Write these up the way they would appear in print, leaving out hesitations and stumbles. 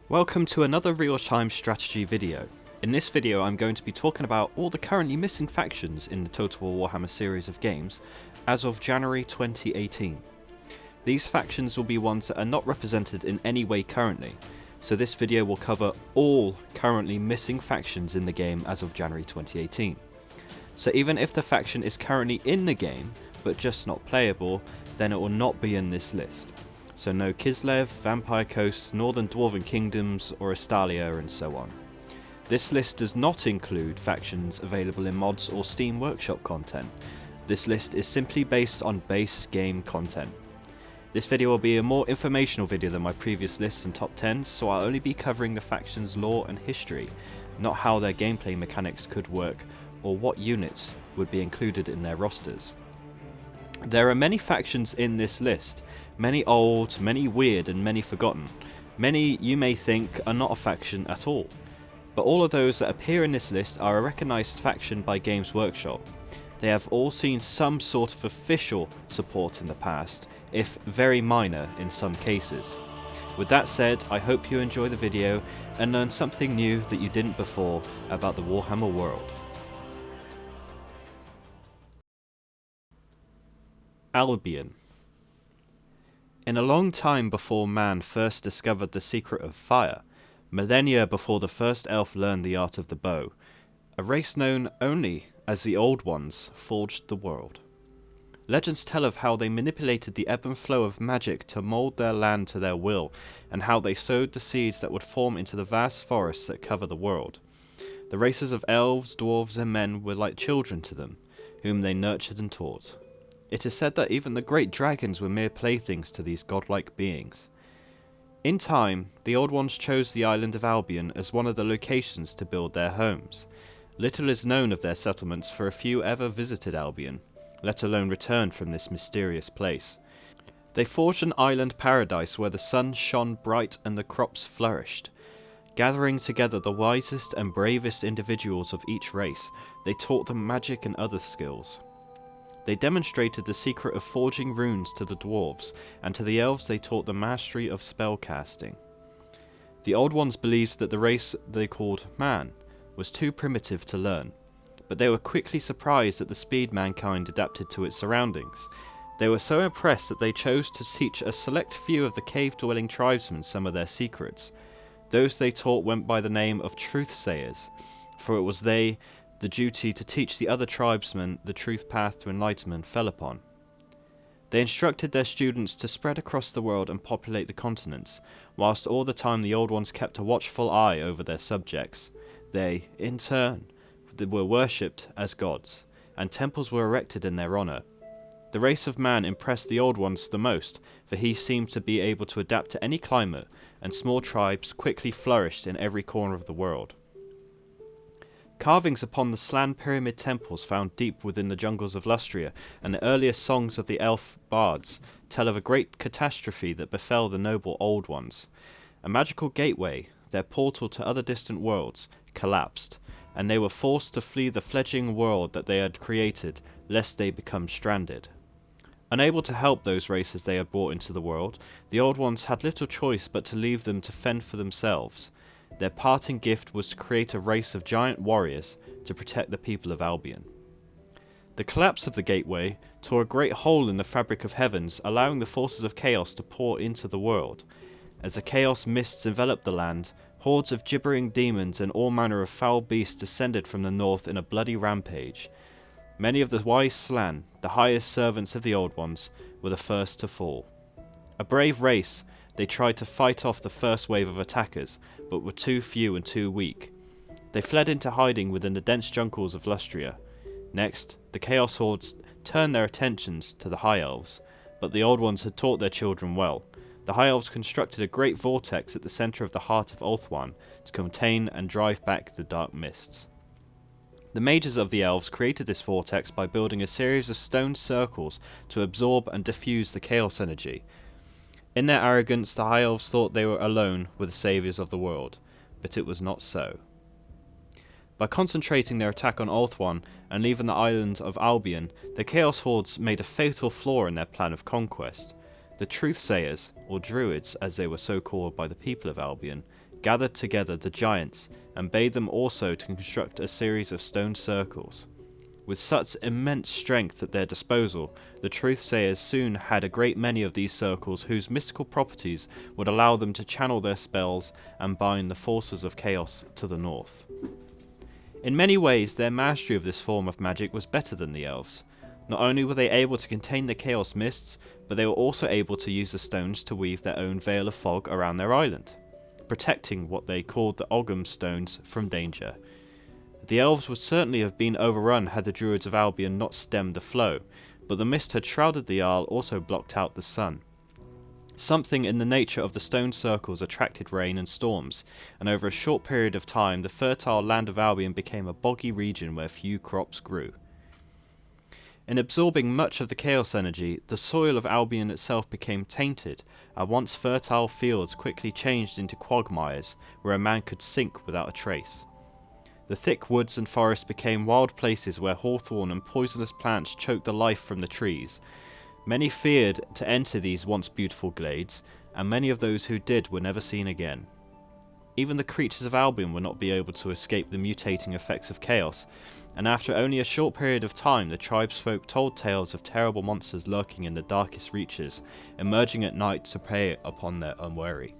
Welcome to another real-time strategy video. In this video I'm going to be talking about all the currently missing factions in the Total War Warhammer series of games as of January 2018. These factions will be ones that are not represented in any way currently, so this video will cover all currently missing factions in the game as of January 2018. So even if the faction is currently in the game but just not playable, then it will not be in this list. So no Kislev, Vampire Coasts, Northern Dwarven Kingdoms or Estalia and so on. This list does not include factions available in mods or Steam Workshop content. This list is simply based on base game content. This video will be a more informational video than my previous lists and top 10s, so I'll only be covering the faction's lore and history, not how their gameplay mechanics could work or what units would be included in their rosters. There are many factions in this list, many old, many weird and many forgotten. Many you may think are not a faction at all, but all of those that appear in this list are a recognised faction by Games Workshop. They have all seen some sort of official support in the past, if very minor in some cases. With that said, I hope you enjoy the video and learn something new that you didn't before about the Warhammer world. Albion. In a long time before man first discovered the secret of fire, millennia before the first elf learned the art of the bow, a race known only as the Old Ones forged the world. Legends tell of how they manipulated the ebb and flow of magic to mould their land to their will, and how they sowed the seeds that would form into the vast forests that cover the world. The races of elves, dwarves and men were like children to them, whom they nurtured and taught. It is said that even the great dragons were mere playthings to these godlike beings. In time, the Old Ones chose the island of Albion as one of the locations to build their homes. Little is known of their settlements, for a few ever visited Albion, let alone returned from this mysterious place. They forged an island paradise where the sun shone bright and the crops flourished. Gathering together the wisest and bravest individuals of each race, they taught them magic and other skills. They demonstrated the secret of forging runes to the dwarves, and to the elves they taught the mastery of spellcasting. The Old Ones believed that the race they called man was too primitive to learn, but they were quickly surprised at the speed mankind adapted to its surroundings. They were so impressed that they chose to teach a select few of the cave-dwelling tribesmen some of their secrets. Those they taught went by the name of truth-sayers, for it was the duty to teach the other tribesmen the truth path to enlightenment fell upon. They instructed their students to spread across the world and populate the continents, whilst all the time the Old Ones kept a watchful eye over their subjects. They, in turn, were worshipped as gods, and temples were erected in their honour. The race of man impressed the Old Ones the most, for he seemed to be able to adapt to any climate, and small tribes quickly flourished in every corner of the world. Carvings upon the slant pyramid temples found deep within the jungles of Lustria, and the earliest songs of the elf bards tell of a great catastrophe that befell the noble Old Ones. A magical gateway, their portal to other distant worlds, collapsed, and they were forced to flee the fledgling world that they had created, lest they become stranded. Unable to help those races they had brought into the world, the Old Ones had little choice but to leave them to fend for themselves. Their parting gift was to create a race of giant warriors to protect the people of Albion. The collapse of the gateway tore a great hole in the fabric of heavens, allowing the forces of chaos to pour into the world. As the chaos mists enveloped the land, hordes of gibbering demons and all manner of foul beasts descended from the north in a bloody rampage. Many of the wise Slan, the highest servants of the Old Ones, were the first to fall. A brave race, they tried to fight off the first wave of attackers, but were too few and too weak. They fled into hiding within the dense jungles of Lustria. Next, the Chaos Hordes turned their attentions to the High Elves, but the Old Ones had taught their children well. The High Elves constructed a great vortex at the centre of the heart of Ulthuan to contain and drive back the dark mists. The mages of the elves created this vortex by building a series of stone circles to absorb and diffuse the chaos energy. In their arrogance, the High Elves thought they were alone with the saviours of the world, but it was not so. By concentrating their attack on Ulthuan and leaving the island of Albion, the Chaos Hordes made a fatal flaw in their plan of conquest. The Truth-sayers, or Druids as they were so called by the people of Albion, gathered together the giants and bade them also to construct a series of stone circles. With such immense strength at their disposal, the truthsayers soon had a great many of these circles whose mystical properties would allow them to channel their spells and bind the forces of chaos to the north. In many ways, their mastery of this form of magic was better than the elves. Not only were they able to contain the chaos mists, but they were also able to use the stones to weave their own veil of fog around their island, protecting what they called the Ogham stones from danger. The elves would certainly have been overrun had the druids of Albion not stemmed the flow, but the mist had shrouded the isle also blocked out the sun. Something in the nature of the stone circles attracted rain and storms, and over a short period of time the fertile land of Albion became a boggy region where few crops grew. In absorbing much of the chaos energy, the soil of Albion itself became tainted, and once fertile fields quickly changed into quagmires where a man could sink without a trace. The thick woods and forests became wild places where hawthorn and poisonous plants choked the life from the trees. Many feared to enter these once beautiful glades, and many of those who did were never seen again. Even the creatures of Albion would not be able to escape the mutating effects of chaos, and after only a short period of time the tribesfolk told tales of terrible monsters lurking in the darkest reaches, emerging at night to prey upon their unwary.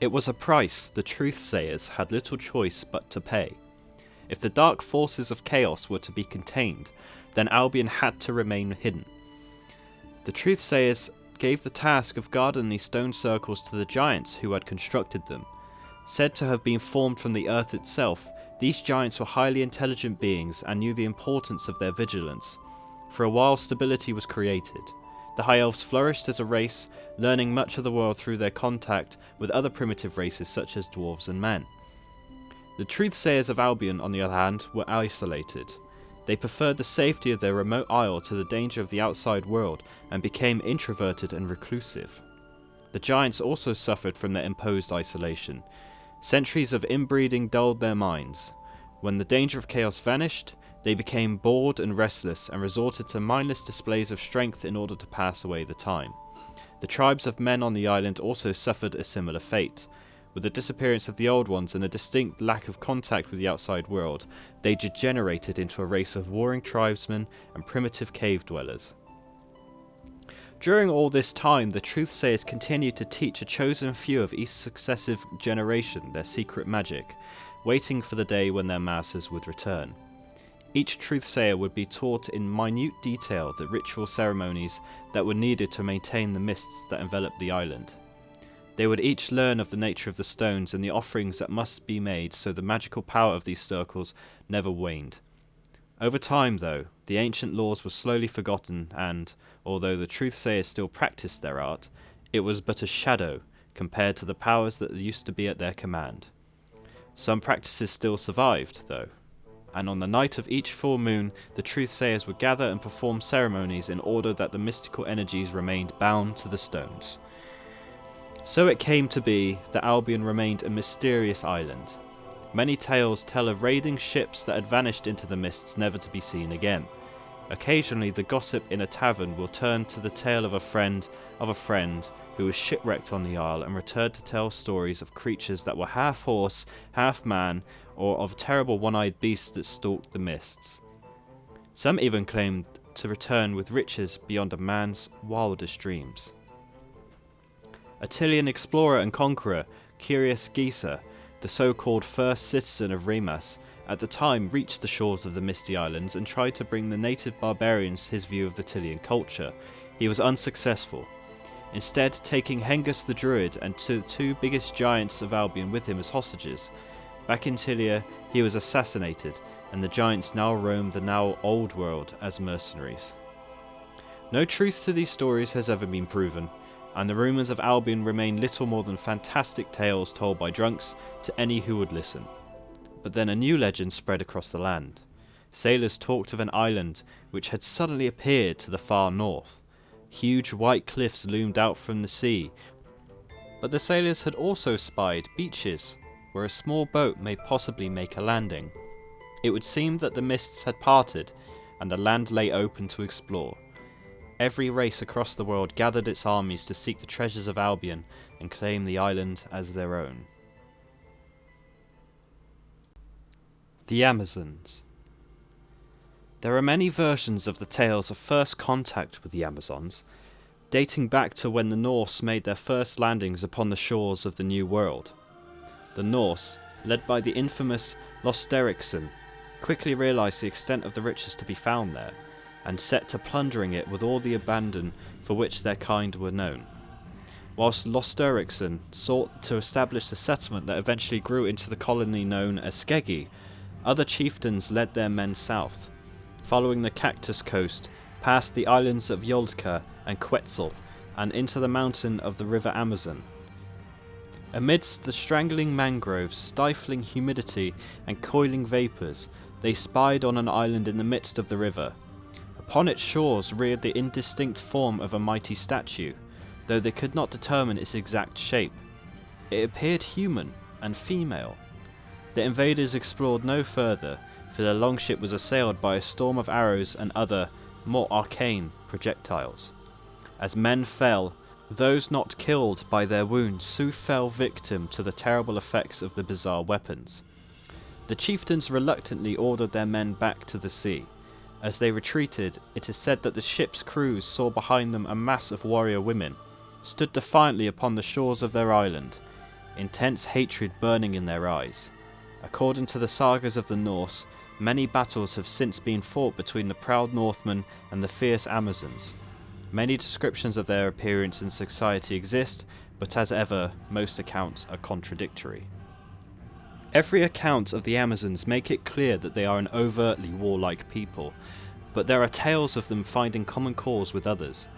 It was a price the truthsayers had little choice but to pay. If the dark forces of chaos were to be contained, then Albion had to remain hidden. The truthsayers gave the task of guarding these stone circles to the giants who had constructed them. Said to have been formed from the earth itself, these giants were highly intelligent beings and knew the importance of their vigilance. For a while stability was created. The High Elves flourished as a race, learning much of the world through their contact with other primitive races such as dwarves and men. The truthsayers of Albion, on the other hand, were isolated. They preferred the safety of their remote isle to the danger of the outside world and became introverted and reclusive. The giants also suffered from their imposed isolation. Centuries of inbreeding dulled their minds. When the danger of chaos vanished, they became bored and restless and resorted to mindless displays of strength in order to pass away the time. The tribes of men on the island also suffered a similar fate. With the disappearance of the old ones and a distinct lack of contact with the outside world, they degenerated into a race of warring tribesmen and primitive cave dwellers. During all this time, the truthsayers continued to teach a chosen few of each successive generation their secret magic, waiting for the day when their masters would return. Each truthsayer would be taught in minute detail the ritual ceremonies that were needed to maintain the mists that enveloped the island. They would each learn of the nature of the stones and the offerings that must be made so the magical power of these circles never waned. Over time, though, the ancient laws were slowly forgotten and, although the truthsayers still practiced their art, it was but a shadow compared to the powers that used to be at their command. Some practices still survived, though, and on the night of each full moon, the truthsayers would gather and perform ceremonies in order that the mystical energies remained bound to the stones. So it came to be that Albion remained a mysterious island. Many tales tell of raiding ships that had vanished into the mists never to be seen again. Occasionally the gossip in a tavern will turn to the tale of a friend who was shipwrecked on the isle and returned to tell stories of creatures that were half horse, half man, or of terrible one-eyed beasts that stalked the mists. Some even claimed to return with riches beyond a man's wildest dreams. Attilian explorer and conqueror Curius Gisa, the so-called first citizen of Remas, at the time reached the shores of the Misty Islands and tried to bring the native barbarians his view of the Attilian culture. He was unsuccessful, instead taking Hengus the Druid and the two biggest giants of Albion with him as hostages. Back in Tilia, he was assassinated, and the giants now roamed the now old world as mercenaries. No truth to these stories has ever been proven, and the rumours of Albion remain little more than fantastic tales told by drunks to any who would listen. But then a new legend spread across the land. Sailors talked of an island which had suddenly appeared to the far north. Huge white cliffs loomed out from the sea, but the sailors had also spied beaches where a small boat may possibly make a landing. It would seem that the mists had parted and the land lay open to explore. every race across the world gathered its armies to seek the treasures of Albion and claim the island as their own. The Amazons. There are many versions of the tales of first contact with the Amazons, dating back to when the Norse made their first landings upon the shores of the New World. The Norse, led by the infamous Losterikson, quickly realised the extent of the riches to be found there, and set to plundering it with all the abandon for which their kind were known. Whilst Losterikson sought to establish the settlement that eventually grew into the colony known as Skeggi, other chieftains led their men south, following the Cactus Coast, past the islands of Yolka and Quetzal, and into the mountain of the river Amazon. Amidst the strangling mangroves, stifling humidity, and coiling vapours, they spied on an island in the midst of the river. Upon its shores reared the indistinct form of a mighty statue, though they could not determine its exact shape. It appeared human and female. The invaders explored no further, for their longship was assailed by a storm of arrows and other, more arcane, projectiles. As men fell, those not killed by their wounds soon fell victim to the terrible effects of the bizarre weapons. The chieftains reluctantly ordered their men back to the sea. As they retreated, it is said that the ship's crews saw behind them a mass of warrior women, stood defiantly upon the shores of their island, intense hatred burning in their eyes. According to the sagas of the Norse, many battles have since been fought between the proud Northmen and the fierce Amazons. Many descriptions of their appearance in society exist, but as ever, most accounts are contradictory. Every account of the Amazons make it clear that they are an overtly warlike people, but there are tales of them finding common cause with others.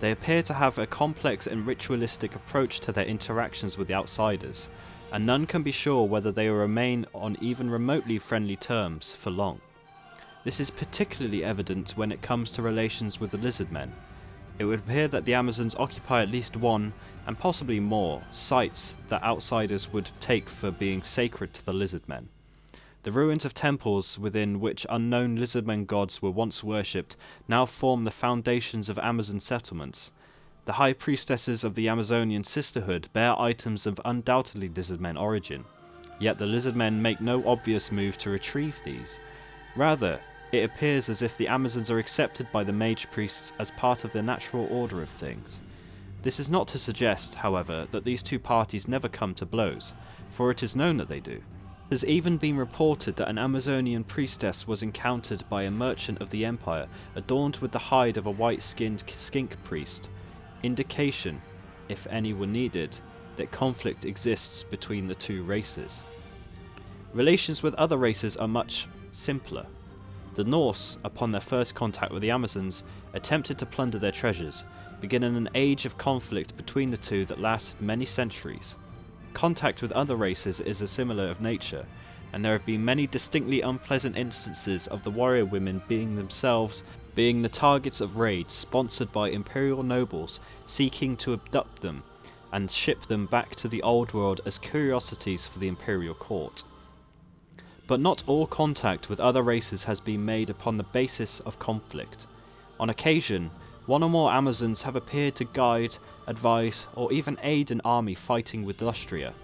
They appear to have a complex and ritualistic approach to their interactions with the outsiders, and none can be sure whether they will remain on even remotely friendly terms for long. This is particularly evident when it comes to relations with the lizardmen. It would appear that the Amazons occupy at least one, and possibly more, sites that outsiders would take for being sacred to the lizardmen. The ruins of temples within which unknown lizardmen gods were once worshipped now form the foundations of Amazon settlements. The high priestesses of the Amazonian sisterhood bear items of undoubtedly lizardmen origin, yet the lizardmen make no obvious move to retrieve these. Rather, it appears as if the Amazons are accepted by the mage priests as part of their natural order of things. This is not to suggest, however, that these two parties never come to blows, for it is known that they do. It has even been reported that an Amazonian priestess was encountered by a merchant of the Empire adorned with the hide of a white-skinned skink priest, indication, if any were needed, that conflict exists between the two races. Relations with other races are much simpler. The Norse, upon their first contact with the Amazons, attempted to plunder their treasures, beginning an age of conflict between the two that lasted many centuries. Contact with other races is a similar of nature, and there have been many distinctly unpleasant instances of the warrior women being the targets of raids sponsored by imperial nobles seeking to abduct them and ship them back to the old world as curiosities for the imperial court. But not all contact with other races has been made upon the basis of conflict. On occasion, one or more Amazons have appeared to guide, advise, or even aid an army fighting with Lustria.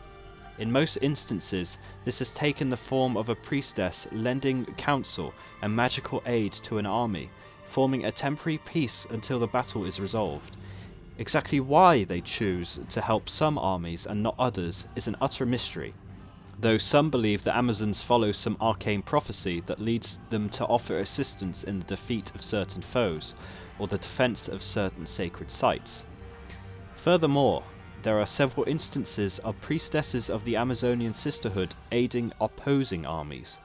In most instances, this has taken the form of a priestess lending counsel and magical aid to an army, forming a temporary peace until the battle is resolved. Exactly why they choose to help some armies and not others is an utter mystery, though some believe the Amazons follow some arcane prophecy that leads them to offer assistance in the defeat of certain foes, or the defense of certain sacred sites. Furthermore, there are several instances of priestesses of the Amazonian sisterhood aiding opposing armies.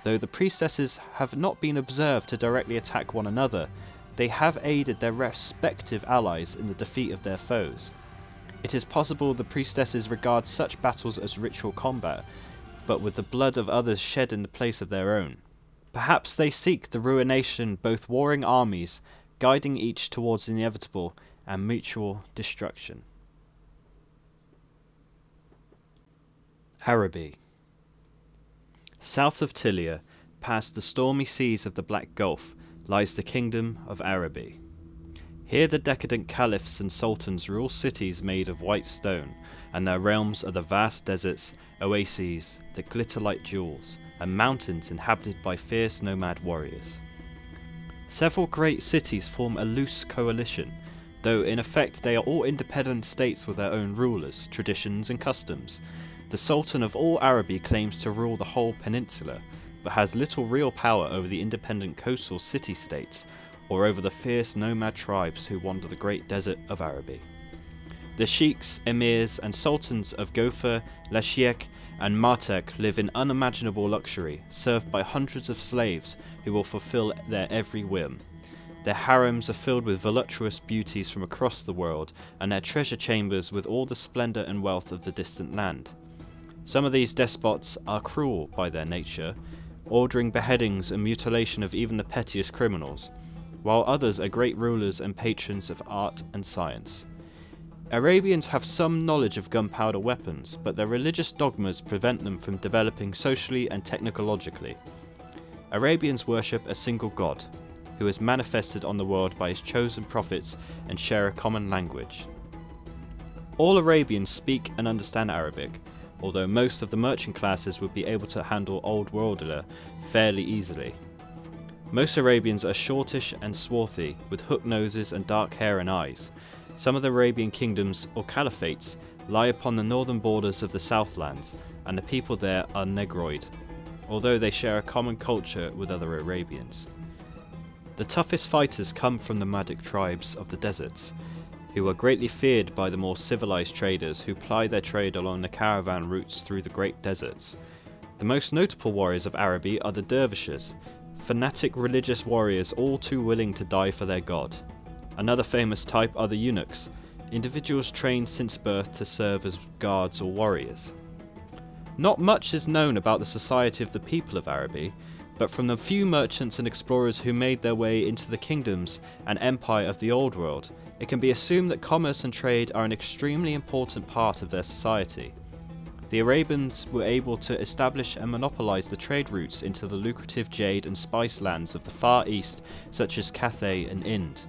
Though the priestesses have not been observed to directly attack one another, they have aided their respective allies in the defeat of their foes. It is possible the priestesses regard such battles as ritual combat, but with the blood of others shed in the place of their own. Perhaps they seek the ruination of both warring armies, guiding each towards inevitable and mutual destruction. Araby. South of Tilia, past the stormy seas of the Black Gulf, lies the kingdom of Araby. Here the decadent caliphs and sultans rule cities made of white stone, and their realms are the vast deserts, oases that glitter like jewels, and mountains inhabited by fierce nomad warriors. Several great cities form a loose coalition, though in effect they are all independent states with their own rulers, traditions and customs. The Sultan of all Araby claims to rule the whole peninsula, but has little real power over the independent coastal city-states, or over the fierce nomad tribes who wander the great desert of Araby. The sheikhs, emirs and sultans of Gofar, Lashiek and Martek live in unimaginable luxury, served by hundreds of slaves who will fulfill their every whim. Their harems are filled with voluptuous beauties from across the world, and their treasure chambers with all the splendour and wealth of the distant land. Some of these despots are cruel by their nature, ordering beheadings and mutilation of even the pettiest criminals, while others are great rulers and patrons of art and science. Arabians have some knowledge of gunpowder weapons, but their religious dogmas prevent them from developing socially and technologically. Arabians worship a single god, who is manifested on the world by his chosen prophets and share a common language. All Arabians speak and understand Arabic, although most of the merchant classes would be able to handle Old Worlder fairly easily. Most Arabians are shortish and swarthy, with hook noses and dark hair and eyes. Some of the Arabian kingdoms, or caliphates, lie upon the northern borders of the Southlands, and the people there are Negroid, although they share a common culture with other Arabians. The toughest fighters come from the nomadic tribes of the deserts, who are greatly feared by the more civilized traders who ply their trade along the caravan routes through the great deserts. The most notable warriors of Araby are the dervishes, fanatic religious warriors all too willing to die for their god. Another famous type are the eunuchs, individuals trained since birth to serve as guards or warriors. Not much is known about the society of the people of Araby, but from the few merchants and explorers who made their way into the kingdoms and empire of the Old World, it can be assumed that commerce and trade are an extremely important part of their society. The Arabians were able to establish and monopolize the trade routes into the lucrative jade and spice lands of the Far East, such as Cathay and Ind,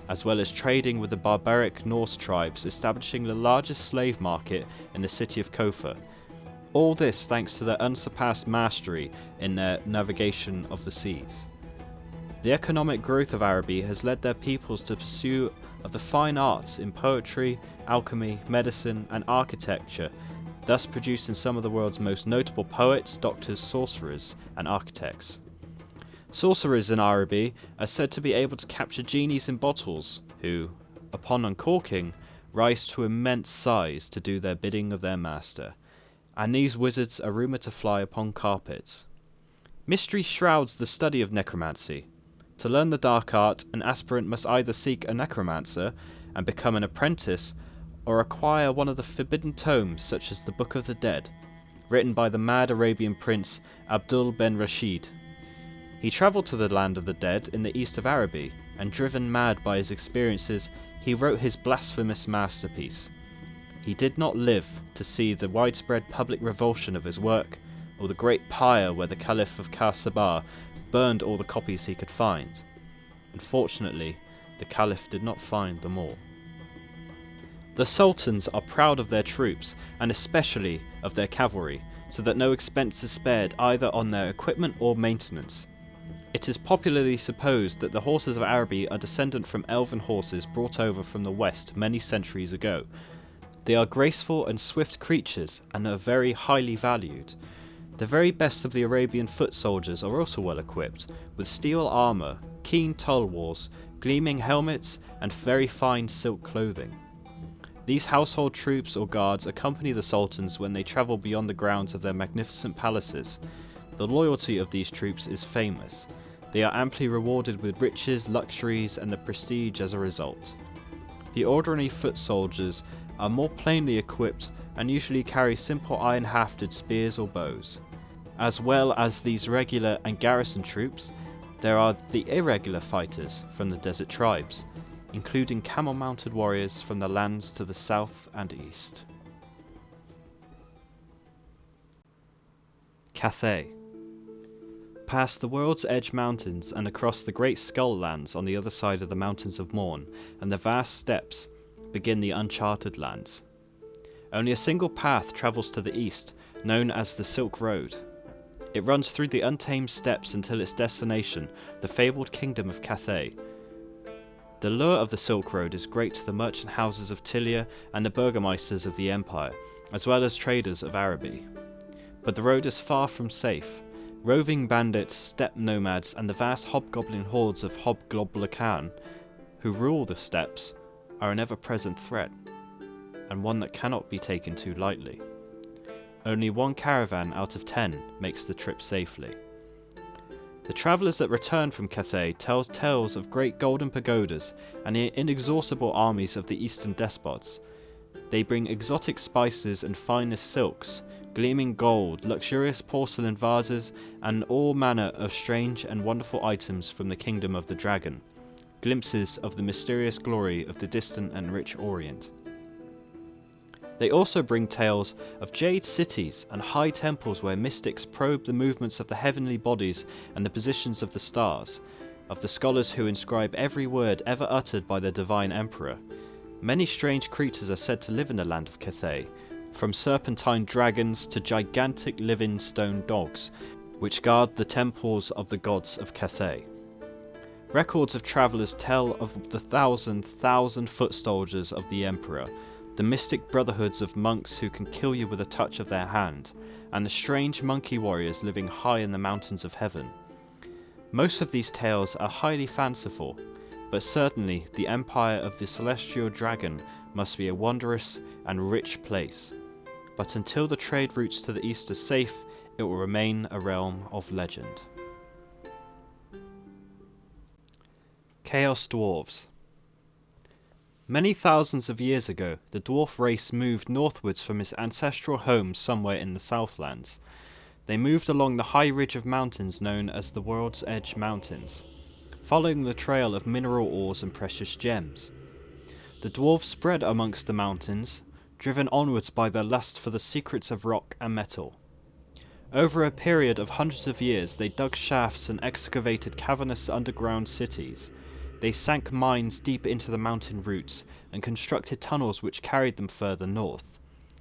as well as trading with the barbaric Norse tribes, establishing the largest slave market in the city of Kofar. All this thanks to their unsurpassed mastery in their navigation of the seas. The economic growth of Araby has led their peoples to pursue of the fine arts in poetry, alchemy, medicine and architecture, thus producing some of the world's most notable poets, doctors, sorcerers and architects. Sorcerers in Araby are said to be able to capture genies in bottles, who, upon uncorking, rise to immense size to do their bidding of their master, and these wizards are rumoured to fly upon carpets. Mystery shrouds the study of necromancy. To learn the dark art, an aspirant must either seek a necromancer and become an apprentice, or acquire one of the forbidden tomes such as the Book of the Dead, written by the mad Arabian prince Abdul ben Rashid. He travelled to the land of the dead in the east of Araby, and driven mad by his experiences, he wrote his blasphemous masterpiece. He did not live to see the widespread public revulsion of his work, or the great pyre where the Caliph of Kassaba burned all the copies he could find. Unfortunately, the Caliph did not find them all. The sultans are proud of their troops, and especially of their cavalry, so that no expense is spared either on their equipment or maintenance. It is popularly supposed that the horses of Araby are descendant from elven horses brought over from the west many centuries ago. They are graceful and swift creatures, and are very highly valued. The very best of the Arabian foot soldiers are also well equipped, with steel armour, keen tulwars, gleaming helmets, and very fine silk clothing. These household troops or guards accompany the sultans when they travel beyond the grounds of their magnificent palaces. The loyalty of these troops is famous. They are amply rewarded with riches, luxuries, and the prestige as a result. The ordinary foot soldiers are more plainly equipped and usually carry simple iron-hafted spears or bows. As well as these regular and garrison troops, there are the irregular fighters from the desert tribes, including camel-mounted warriors from the lands to the south and east. Cathay. Past the World's Edge Mountains and across the Great Skull Lands on the other side of the Mountains of Morn and the vast steppes begin the uncharted lands. Only a single path travels to the east, known as the Silk Road. It runs through the untamed steppes until its destination, the fabled kingdom of Cathay. The lure of the Silk Road is great to the merchant houses of Tilia and the burgomeisters of the empire, as well as traders of Araby. But the road is far from safe. Roving bandits, steppe nomads, and the vast hobgoblin hordes of Hobgoblins who rule the steppes are an ever-present threat, and one that cannot be taken too lightly. Only one caravan out of 10 makes the trip safely. The travellers that return from Cathay tell tales of great golden pagodas and the inexhaustible armies of the eastern despots. They bring exotic spices and finest silks, gleaming gold, luxurious porcelain vases, and all manner of strange and wonderful items from the kingdom of the dragon, glimpses of the mysterious glory of the distant and rich Orient. They also bring tales of jade cities and high temples where mystics probe the movements of the heavenly bodies and the positions of the stars, of the scholars who inscribe every word ever uttered by the divine emperor. Many strange creatures are said to live in the land of Cathay, from serpentine dragons to gigantic living stone dogs, which guard the temples of the gods of Cathay. Records of travellers tell of the thousand foot soldiers of the emperor, the mystic brotherhoods of monks who can kill you with a touch of their hand, and the strange monkey warriors living high in the mountains of heaven. Most of these tales are highly fanciful, but certainly the empire of the celestial dragon must be a wondrous and rich place. But until the trade routes to the east are safe, it will remain a realm of legend. Chaos Dwarves. Many thousands of years ago, the dwarf race moved northwards from its ancestral home somewhere in the Southlands. They moved along the high ridge of mountains known as the World's Edge Mountains, following the trail of mineral ores and precious gems. The dwarves spread amongst the mountains, driven onwards by their lust for the secrets of rock and metal. Over a period of hundreds of years, they dug shafts and excavated cavernous underground cities. They sank mines deep into the mountain roots and constructed tunnels which carried them further north.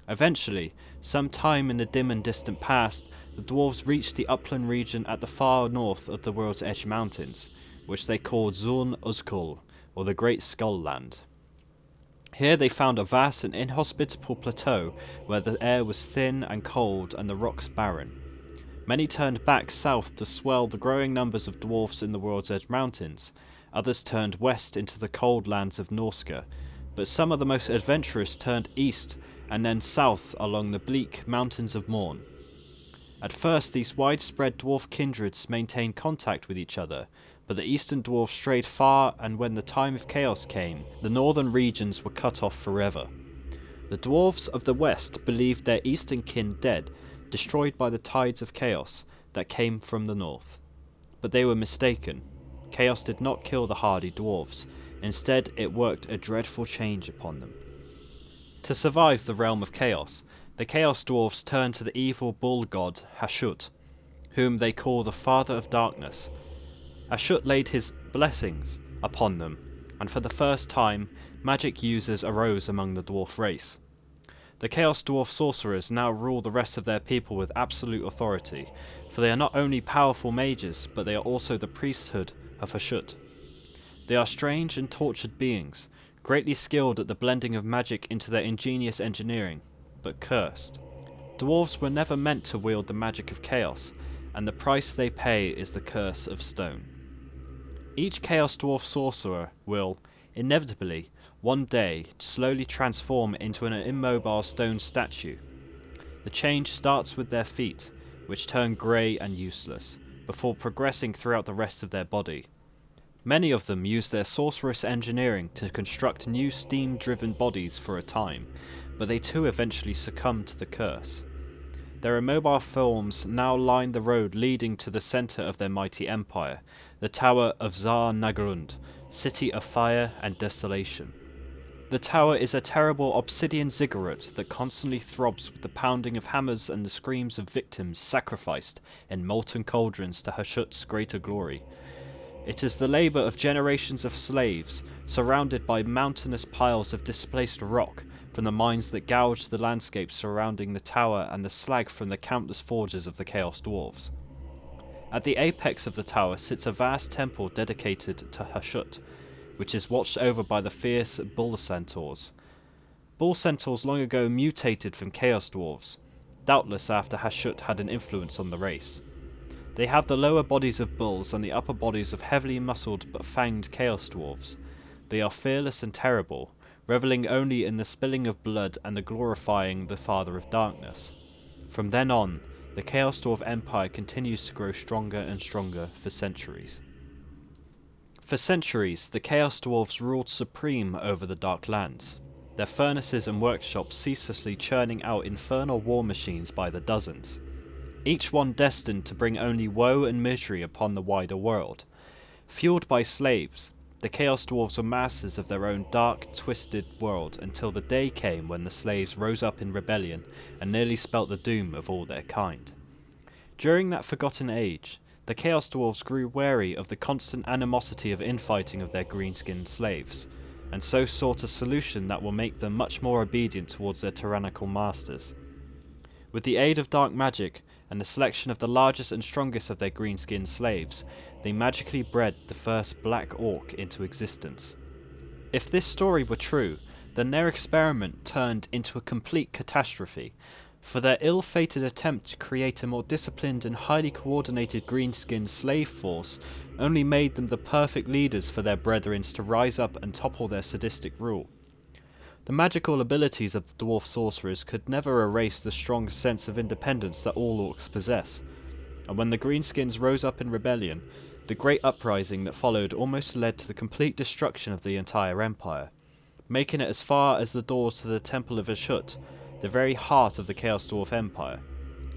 Eventually, some time in the dim and distant past, the dwarves reached the upland region at the far north of the World's Edge Mountains, which they called Zun Uzkul, or the Great Skull Land. Here they found a vast and inhospitable plateau where the air was thin and cold and the rocks barren. Many turned back south to swell the growing numbers of dwarfs in the World's Edge Mountains. Others turned west into the cold lands of Norska, but some of the most adventurous turned east and then south along the bleak mountains of Morn. At first, these widespread dwarf kindreds maintained contact with each other, but the eastern dwarfs strayed far, and when the time of chaos came, the northern regions were cut off forever. The dwarves of the west believed their eastern kin dead, destroyed by the tides of chaos that came from the north. But they were mistaken. Chaos did not kill the hardy dwarves. Instead, it worked a dreadful change upon them. To survive the realm of chaos, the Chaos Dwarfs turned to the evil bull god Hashut, whom they call the Father of Darkness. Hashut laid his blessings upon them, and for the first time, magic users arose among the dwarf race. The Chaos Dwarf sorcerers now rule the rest of their people with absolute authority, for they are not only powerful mages, but they are also the priesthood of Hashut. They are strange and tortured beings, greatly skilled at the blending of magic into their ingenious engineering, but cursed. Dwarves were never meant to wield the magic of chaos, and the price they pay is the curse of stone. Each Chaos Dwarf sorcerer will, inevitably, one day slowly transform into an immobile stone statue. The change starts with their feet, which turn grey and useless, before progressing throughout the rest of their body. Many of them use their sorcerous engineering to construct new steam-driven bodies for a time, but they too eventually succumb to the curse. Their immobile forms now line the road leading to the centre of their mighty empire, the Tower of Zar Nagrund, city of fire and desolation. The tower is a terrible obsidian ziggurat that constantly throbs with the pounding of hammers and the screams of victims sacrificed in molten cauldrons to Hashut's greater glory. It is the labour of generations of slaves, surrounded by mountainous piles of displaced rock from the mines that gouged the landscape surrounding the tower and the slag from the countless forges of the Chaos Dwarfs. At the apex of the tower sits a vast temple dedicated to Hashut, which is watched over by the fierce bull centaurs. Bull centaurs long ago mutated from Chaos Dwarfs, doubtless after Hashut had an influence on the race. They have the lower bodies of bulls and the upper bodies of heavily muscled but fanged Chaos Dwarfs. They are fearless and terrible, reveling only in the spilling of blood and the glorifying the Father of Darkness. From then on, the Chaos Dwarf Empire continues to grow stronger and stronger for centuries. For centuries, the Chaos Dwarfs ruled supreme over the Dark Lands, their furnaces and workshops ceaselessly churning out infernal war machines by the dozens, each one destined to bring only woe and misery upon the wider world. Fueled by slaves, the Chaos Dwarfs were masters of their own dark, twisted world until the day came when the slaves rose up in rebellion and nearly spelt the doom of all their kind. During that forgotten age, the Chaos Dwarfs grew wary of the constant animosity of infighting of their green-skinned slaves, and so sought a solution that will make them much more obedient towards their tyrannical masters. With the aid of dark magic and the selection of the largest and strongest of their green-skinned slaves, they magically bred the first Black Orc into existence. If this story were true, then their experiment turned into a complete catastrophe, for their ill-fated attempt to create a more disciplined and highly coordinated green-skinned slave force only made them the perfect leaders for their brethren to rise up and topple their sadistic rule. The magical abilities of the dwarf sorcerers could never erase the strong sense of independence that all orcs possess, and when the greenskins rose up in rebellion, the great uprising that followed almost led to the complete destruction of the entire empire, making it as far as the doors to the Temple of Ashut, the very heart of the Chaos Dwarf Empire.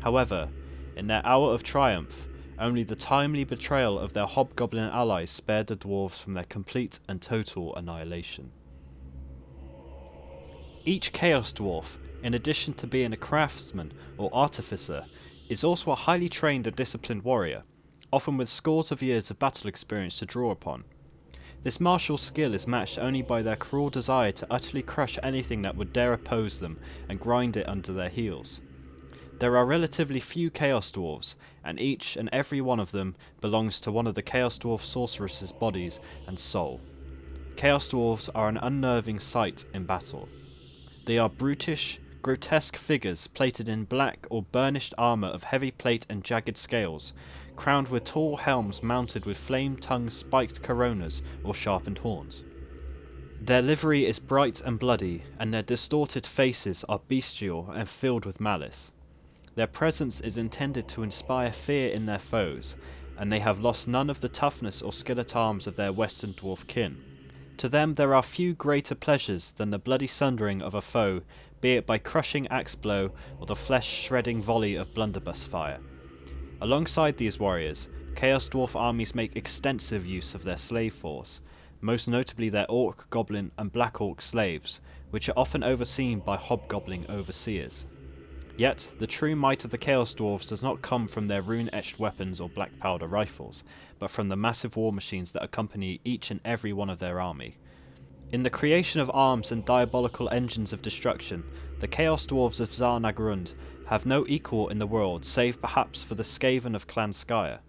However, in their hour of triumph, only the timely betrayal of their hobgoblin allies spared the dwarves from their complete and total annihilation. Each Chaos Dwarf, in addition to being a craftsman or artificer, is also a highly trained and disciplined warrior, often with scores of years of battle experience to draw upon. This martial skill is matched only by their cruel desire to utterly crush anything that would dare oppose them and grind it under their heels. There are relatively few Chaos Dwarves, and each and every one of them belongs to one of the Chaos Dwarf sorceress's bodies and soul. Chaos Dwarves are an unnerving sight in battle. They are brutish, grotesque figures plated in black or burnished armour of heavy plate and jagged scales, crowned with tall helms mounted with flame-tongued spiked coronas or sharpened horns. Their livery is bright and bloody, and their distorted faces are bestial and filled with malice. Their presence is intended to inspire fear in their foes, and they have lost none of the toughness or skill at arms of their western dwarf kin. To them there are few greater pleasures than the bloody sundering of a foe, be it by crushing axe blow or the flesh-shredding volley of blunderbuss fire. Alongside these warriors, Chaos Dwarf armies make extensive use of their slave force, most notably their Orc, Goblin and Black Orc slaves, which are often overseen by Hobgoblin overseers. Yet, the true might of the Chaos Dwarfs does not come from their rune-etched weapons or black powder rifles, but from the massive war machines that accompany each and every one of their army. In the creation of arms and diabolical engines of destruction, the Chaos Dwarves of Zar Nagrund have no equal in the world save perhaps for the Skaven of Clan Skyer.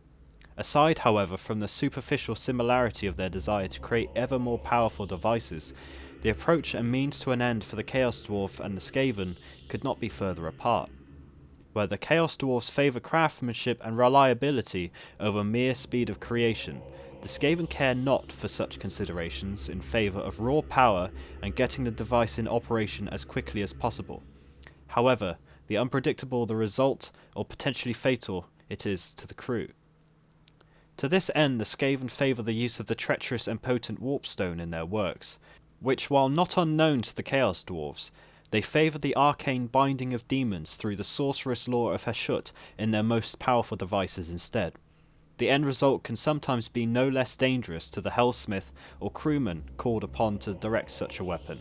Aside, however, from the superficial similarity of their desire to create ever more powerful devices, the approach and means to an end for the Chaos Dwarf and the Skaven could not be further apart. Where the Chaos Dwarfs favour craftsmanship and reliability over mere speed of creation, the Skaven care not for such considerations in favour of raw power and getting the device in operation as quickly as possible. However, the unpredictable the result, or potentially fatal, it is to the crew. To this end, the Skaven favour the use of the treacherous and potent warpstone in their works, which, while not unknown to the Chaos Dwarfs, they favour the arcane binding of demons through the sorcerous lore of Hashut in their most powerful devices instead. The end result can sometimes be no less dangerous to the hellsmith or crewman called upon to direct such a weapon,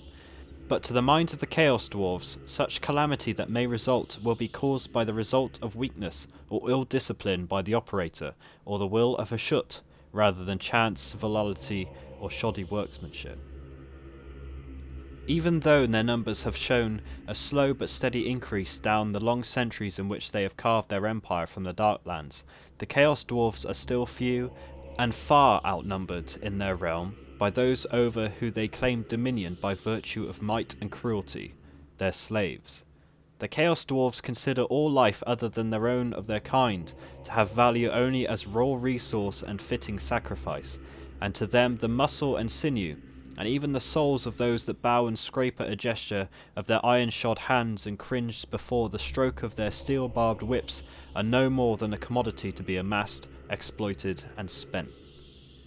But to the minds of the Chaos Dwarfs, such calamity that may result will be caused by the result of weakness or ill discipline by the operator, or the will of Hashut, rather than chance, volatility, or shoddy workmanship. Even though their numbers have shown a slow but steady increase down the long centuries in which they have carved their empire from the Darklands, the Chaos Dwarfs are still few and far outnumbered in their realm by those over who they claim dominion by virtue of might and cruelty, their slaves. The Chaos Dwarfs consider all life other than their own of their kind to have value only as raw resource and fitting sacrifice, and to them the muscle and sinew, and even the souls of those that bow and scrape at a gesture of their iron-shod hands and cringe before the stroke of their steel-barbed whips, are no more than a commodity to be amassed, exploited, and spent.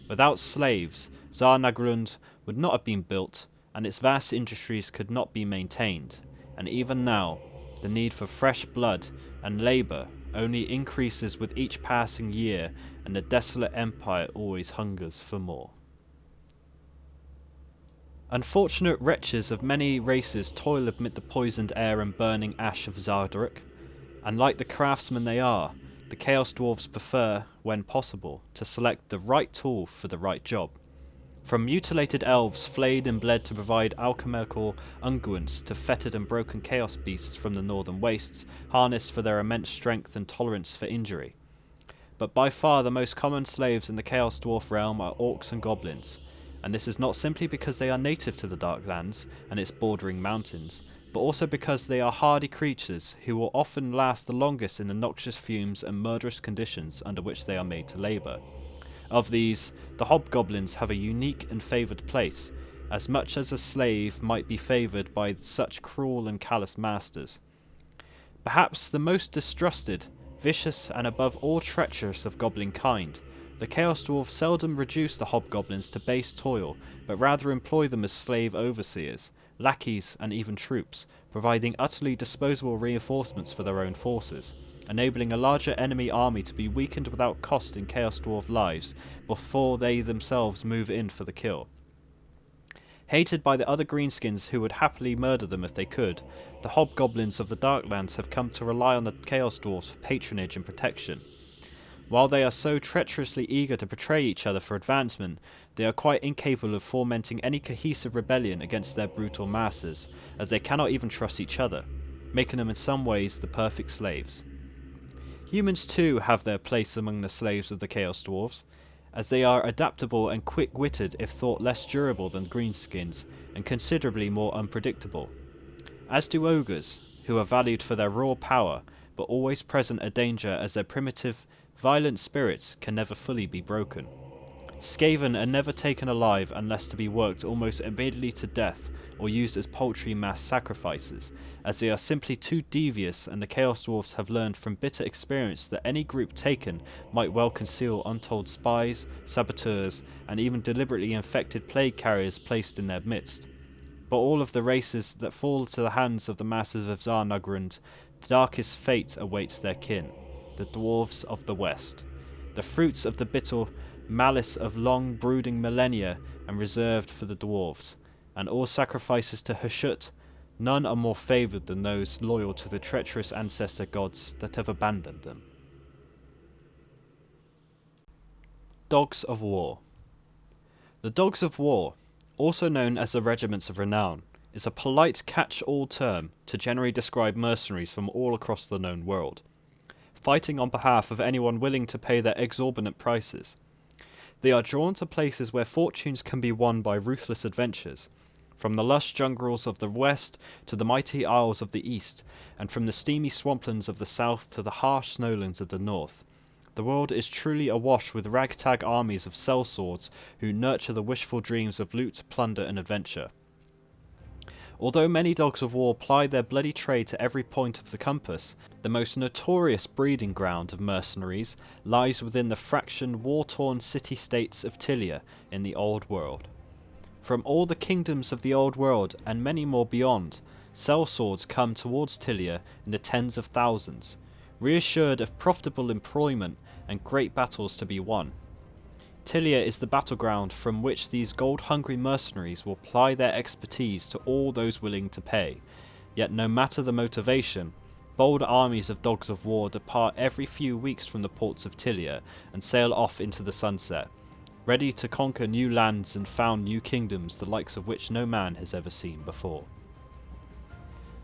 Without slaves, Zarnagrund would not have been built, and its vast industries could not be maintained, and even now, the need for fresh blood and labour only increases with each passing year, and the desolate empire always hungers for more. Unfortunate wretches of many races toil amid the poisoned air and burning ash of Zardruk, and like the craftsmen they are, the Chaos Dwarfs prefer, when possible, to select the right tool for the right job. From mutilated elves flayed and bled to provide alchemical unguents to fettered and broken chaos beasts from the northern wastes, harnessed for their immense strength and tolerance for injury. But by far the most common slaves in the Chaos Dwarf realm are orcs and goblins, and this is not simply because they are native to the Darklands and its bordering mountains, but also because they are hardy creatures who will often last the longest in the noxious fumes and murderous conditions under which they are made to labour. Of these, the Hobgoblins have a unique and favoured place, as much as a slave might be favoured by such cruel and callous masters. Perhaps the most distrusted, vicious, and above all treacherous of goblin kind, the Chaos Dwarfs seldom reduce the Hobgoblins to base toil, but rather employ them as slave overseers, lackeys, and even troops, providing utterly disposable reinforcements for their own forces, enabling a larger enemy army to be weakened without cost in Chaos Dwarf lives before they themselves move in for the kill. Hated by the other greenskins who would happily murder them if they could, the Hobgoblins of the Darklands have come to rely on the Chaos Dwarfs for patronage and protection. While they are so treacherously eager to betray each other for advancement, they are quite incapable of fomenting any cohesive rebellion against their brutal masters, as they cannot even trust each other, making them in some ways the perfect slaves. Humans too have their place among the slaves of the Chaos Dwarfs, as they are adaptable and quick-witted if thought less durable than greenskins, and considerably more unpredictable. As do ogres, who are valued for their raw power, but always present a danger as their primitive, violent spirits can never fully be broken. Skaven are never taken alive unless to be worked almost immediately to death or used as poultry mass sacrifices, as they are simply too devious, and the Chaos Dwarfs have learned from bitter experience that any group taken might well conceal untold spies, saboteurs, and even deliberately infected plague carriers placed in their midst. But all of the races that fall to the hands of the masters of Zarnagrund, darkest fate awaits their kin, the Dwarves of the West, the fruits of the bitter malice of long brooding millennia and reserved for the Dwarves, and all sacrifices to Hashut, none are more favoured than those loyal to the treacherous ancestor gods that have abandoned them. Dogs of War. The Dogs of War, also known as the Regiments of Renown, is a polite catch-all term to generally describe mercenaries from all across the known world, fighting on behalf of anyone willing to pay their exorbitant prices. They are drawn to places where fortunes can be won by ruthless adventures, from the lush jungles of the west to the mighty isles of the east, and from the steamy swamplands of the south to the harsh snowlands of the north. The world is truly awash with ragtag armies of sellswords who nurture the wishful dreams of loot, plunder, and adventure. Although many dogs of war ply their bloody trade to every point of the compass, the most notorious breeding ground of mercenaries lies within the fractioned, war-torn city-states of Tilia in the Old World. From all the kingdoms of the Old World, and many more beyond, sellswords come towards Tilia in the tens of thousands, reassured of profitable employment and great battles to be won. Tilia is the battleground from which these gold-hungry mercenaries will ply their expertise to all those willing to pay. Yet no matter the motivation, bold armies of dogs of war depart every few weeks from the ports of Tilia and sail off into the sunset, ready to conquer new lands and found new kingdoms the likes of which no man has ever seen before.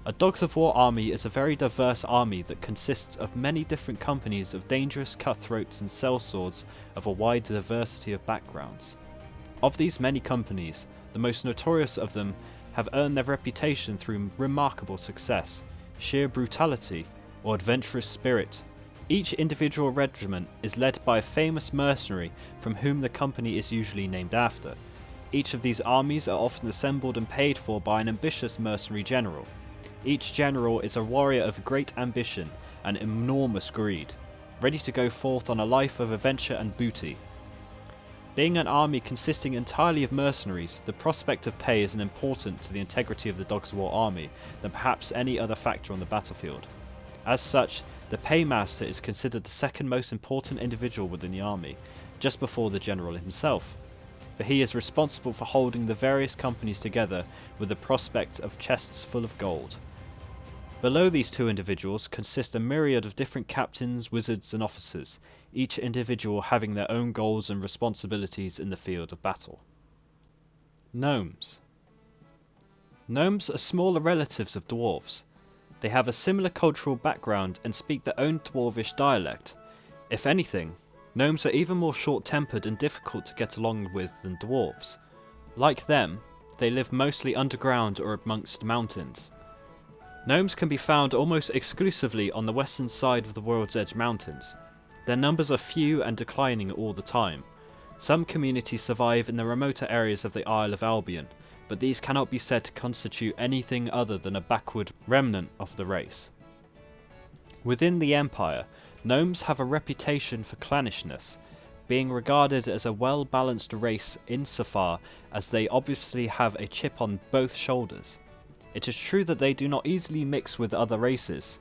A dogs of war army is a very diverse army that consists of many different companies of dangerous cutthroats and sellswords of a wide diversity of backgrounds. Of these many companies, the most notorious of them have earned their reputation through remarkable success, sheer brutality, or adventurous spirit. Each individual regiment is led by a famous mercenary from whom the company is usually named after. Each of these armies are often assembled and paid for by an ambitious mercenary general. Each general is a warrior of great ambition and enormous greed, ready to go forth on a life of adventure and booty. Being an army consisting entirely of mercenaries, the prospect of pay is as important to the integrity of the Dogs of War army than perhaps any other factor on the battlefield. As such, the paymaster is considered the second most important individual within the army, just before the general himself, for he is responsible for holding the various companies together with the prospect of chests full of gold. Below these two individuals consist a myriad of different captains, wizards and officers, each individual having their own goals and responsibilities in the field of battle. Gnomes. Gnomes are smaller relatives of dwarfs. They have a similar cultural background and speak their own dwarvish dialect. If anything, gnomes are even more short-tempered and difficult to get along with than dwarves. Like them, they live mostly underground or amongst mountains. Gnomes can be found almost exclusively on the western side of the World's Edge Mountains. Their numbers are few and declining all the time. Some communities survive in the remoter areas of the Isle of Albion, but these cannot be said to constitute anything other than a backward remnant of the race. Within the Empire, gnomes have a reputation for clannishness, being regarded as a well-balanced race insofar as they obviously have a chip on both shoulders. It is true that they do not easily mix with other races.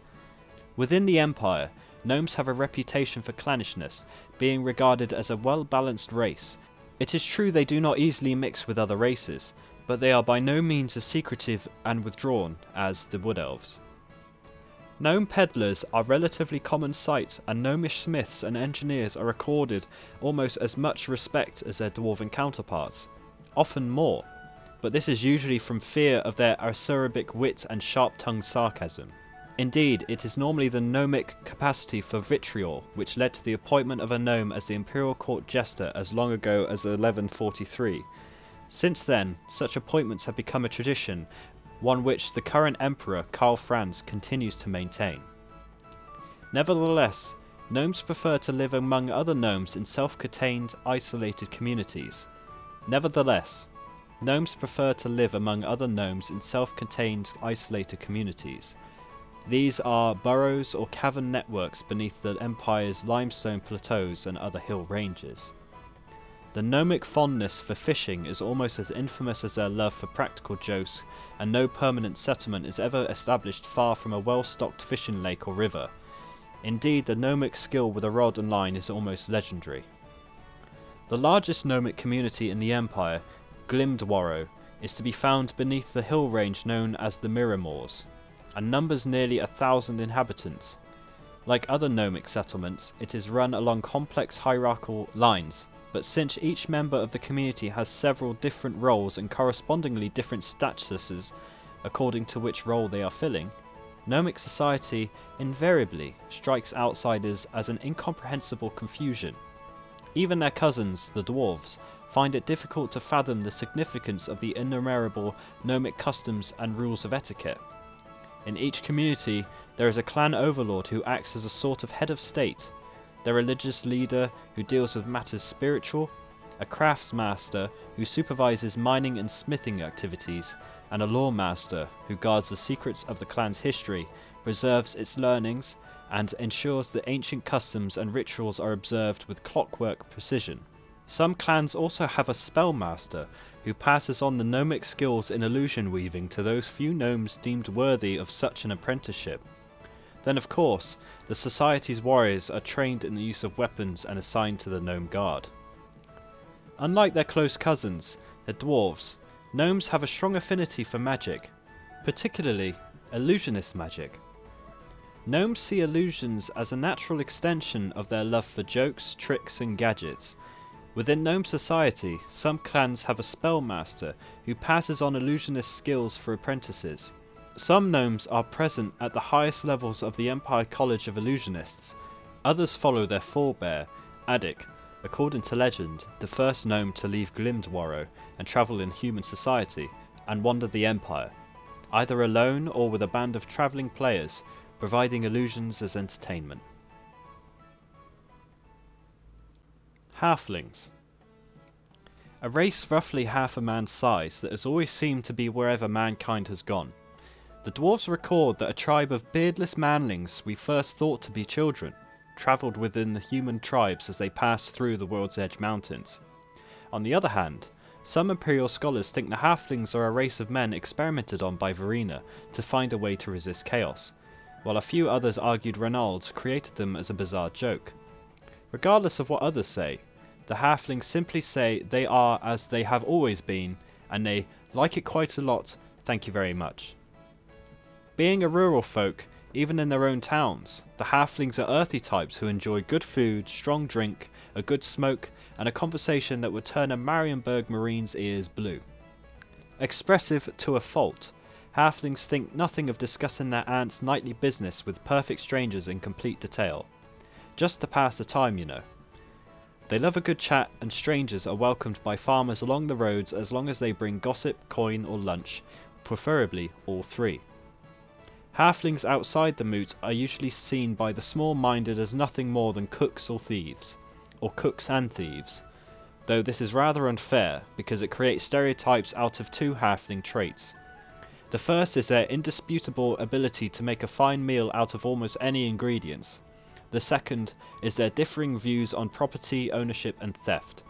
Within the Empire, gnomes have a reputation for clannishness, being regarded as a well-balanced race. It is true they do not easily mix with other races, but they are by no means as secretive and withdrawn as the Wood Elves. Gnome peddlers are relatively common sight, and gnomish smiths and engineers are accorded almost as much respect as their dwarven counterparts, often more, but this is usually from fear of their acerbic wit and sharp-tongued sarcasm. Indeed, it is normally the gnomic capacity for vitriol which led to the appointment of a gnome as the imperial court jester as long ago as 1143. Since then, such appointments have become a tradition, one which the current emperor, Karl Franz, continues to maintain. Nevertheless, gnomes prefer to live among other gnomes in self-contained, isolated communities. These are burrows or cavern networks beneath the Empire's limestone plateaus and other hill ranges. The gnomic fondness for fishing is almost as infamous as their love for practical jokes, and no permanent settlement is ever established far from a well-stocked fishing lake or river. Indeed, the gnomic skill with a rod and line is almost legendary. The largest gnomic community in the Empire, Glimdwarrow, is to be found beneath the hill range known as the Mirrormoors, and numbers nearly 1,000 inhabitants. Like other gnomic settlements, it is run along complex hierarchical lines, but since each member of the community has several different roles and correspondingly different statuses according to which role they are filling, gnomic society invariably strikes outsiders as an incomprehensible confusion. Even their cousins, the Dwarfs, find it difficult to fathom the significance of the innumerable gnomic customs and rules of etiquette. In each community, there is a clan overlord who acts as a sort of head of state, their religious leader who deals with matters spiritual, a craftsmaster who supervises mining and smithing activities, and a lawmaster who guards the secrets of the clan's history, preserves its learnings, and ensures that ancient customs and rituals are observed with clockwork precision. Some clans also have a spellmaster who passes on the gnomic skills in illusion weaving to those few gnomes deemed worthy of such an apprenticeship. Then of course, the society's warriors are trained in the use of weapons and assigned to the gnome guard. Unlike their close cousins, the Dwarfs, Gnomes have a strong affinity for magic, particularly illusionist magic. Gnomes see illusions as a natural extension of their love for jokes, tricks and gadgets. Within Gnome society, some clans have a spellmaster who passes on illusionist skills for apprentices. Some gnomes are present at the highest levels of the Empire College of Illusionists. Others follow their forebear, Addic, according to legend, the first gnome to leave Glimdwarrow and travel in human society and wander the Empire, either alone or with a band of travelling players, providing illusions as entertainment. Halflings. A race roughly half a man's size that has always seemed to be wherever mankind has gone. The dwarves record that a tribe of beardless manlings we first thought to be children travelled within the human tribes as they passed through the World's Edge Mountains. On the other hand, some Imperial scholars think the Halflings are a race of men experimented on by Verena to find a way to resist chaos, while a few others argued Reynald created them as a bizarre joke. Regardless of what others say, the Halflings simply say they are as they have always been, and they like it quite a lot, thank you very much. Being a rural folk, even in their own towns, the Halflings are earthy types who enjoy good food, strong drink, a good smoke, and a conversation that would turn a Marienburg Marine's ears blue. Expressive to a fault, Halflings think nothing of discussing their aunt's nightly business with perfect strangers in complete detail. Just to pass the time, you know. They love a good chat, and strangers are welcomed by farmers along the roads as long as they bring gossip, coin or lunch, preferably all three. Halflings outside the moot are usually seen by the small-minded as nothing more than cooks or thieves, or cooks and thieves, though this is rather unfair because it creates stereotypes out of two halfling traits. The first is their indisputable ability to make a fine meal out of almost any ingredients. The second is their differing views on property, ownership and theft.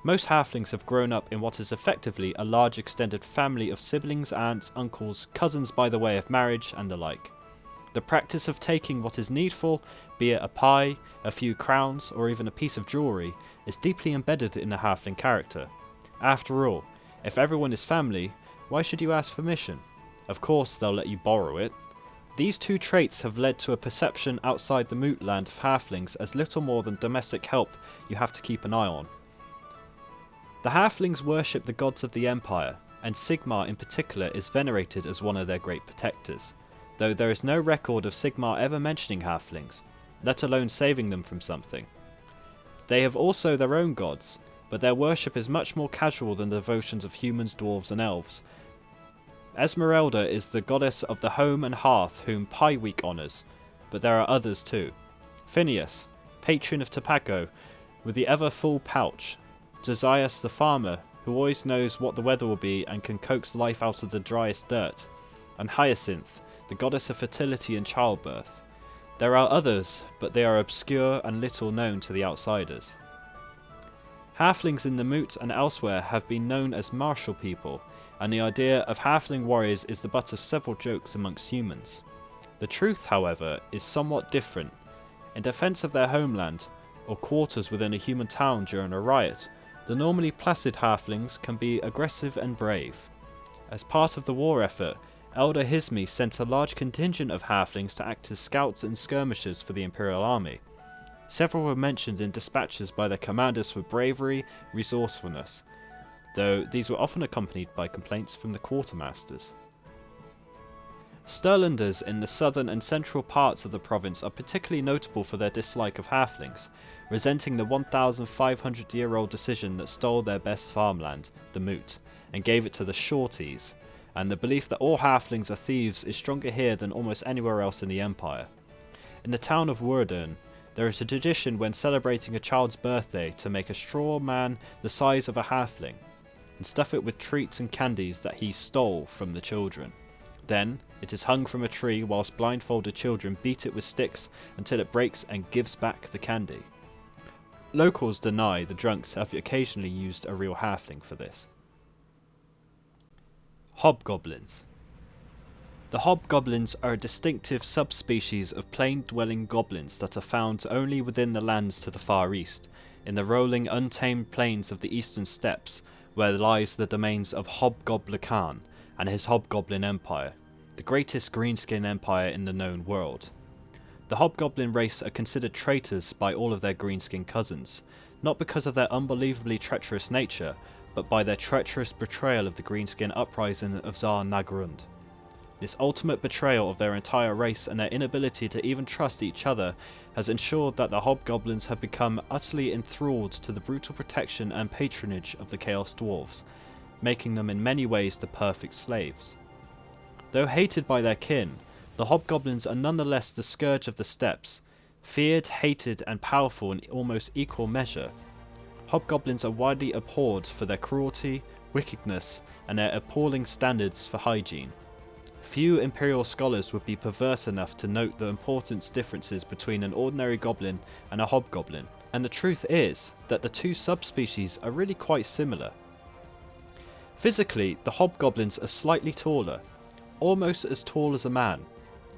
Most halflings have grown up in what is effectively a large extended family of siblings, aunts, uncles, cousins by the way of marriage and the like. The practice of taking what is needful, be it a pie, a few crowns or even a piece of jewellery, is deeply embedded in the halfling character. After all, if everyone is family, why should you ask permission? Of course they'll let you borrow it. These two traits have led to a perception outside the moot land of halflings as little more than domestic help you have to keep an eye on. The halflings worship the gods of the Empire, and Sigmar in particular is venerated as one of their great protectors, though there is no record of Sigmar ever mentioning halflings, let alone saving them from something. They have also their own gods, but their worship is much more casual than the devotions of humans, dwarves and elves. Esmeralda is the goddess of the home and hearth whom Pie Week honours, but there are others too. Phineas, patron of tobacco, with the ever full pouch. Josias the farmer, who always knows what the weather will be and can coax life out of the driest dirt. And Hyacinth, the goddess of fertility and childbirth. There are others, but they are obscure and little known to the outsiders. Halflings in the moot and elsewhere have been known as martial people, and the idea of halfling warriors is the butt of several jokes amongst humans. The truth, however, is somewhat different. In defence of their homeland, or quarters within a human town during a riot, the normally placid halflings can be aggressive and brave. As part of the war effort, Elder Hismi sent a large contingent of halflings to act as scouts and skirmishers for the Imperial Army. Several were mentioned in dispatches by their commanders for bravery, resourcefulness, though these were often accompanied by complaints from the quartermasters. Sturlanders in the southern and central parts of the province are particularly notable for their dislike of halflings, resenting the 1,500-year-old decision that stole their best farmland, the moot, and gave it to the shorties, and the belief that all halflings are thieves is stronger here than almost anywhere else in the Empire. In the town of Wurdern, there is a tradition when celebrating a child's birthday to make a straw man the size of a halfling, and stuff it with treats and candies that he stole from the children. Then, it is hung from a tree whilst blindfolded children beat it with sticks until it breaks and gives back the candy. Locals deny the drunks have occasionally used a real halfling for this. Hobgoblins. The hobgoblins are a distinctive subspecies of plain-dwelling goblins that are found only within the lands to the far east, in the rolling untamed plains of the eastern steppes, where lies the domains of Hobgoblin Khan and his Hobgoblin Empire, the greatest greenskin empire in the known world. The Hobgoblin race are considered traitors by all of their greenskin cousins, not because of their unbelievably treacherous nature, but by their treacherous betrayal of the greenskin uprising of Tsar Nagrund. This ultimate betrayal of their entire race and their inability to even trust each other has ensured that the Hobgoblins have become utterly enthralled to the brutal protection and patronage of the Chaos Dwarfs, making them in many ways the perfect slaves. Though hated by their kin, the Hobgoblins are nonetheless the scourge of the steppes, feared, hated and powerful in almost equal measure. Hobgoblins are widely abhorred for their cruelty, wickedness and their appalling standards for hygiene. Few Imperial scholars would be perverse enough to note the important differences between an ordinary goblin and a hobgoblin, and the truth is that the two subspecies are really quite similar. Physically, the hobgoblins are slightly taller, almost as tall as a man,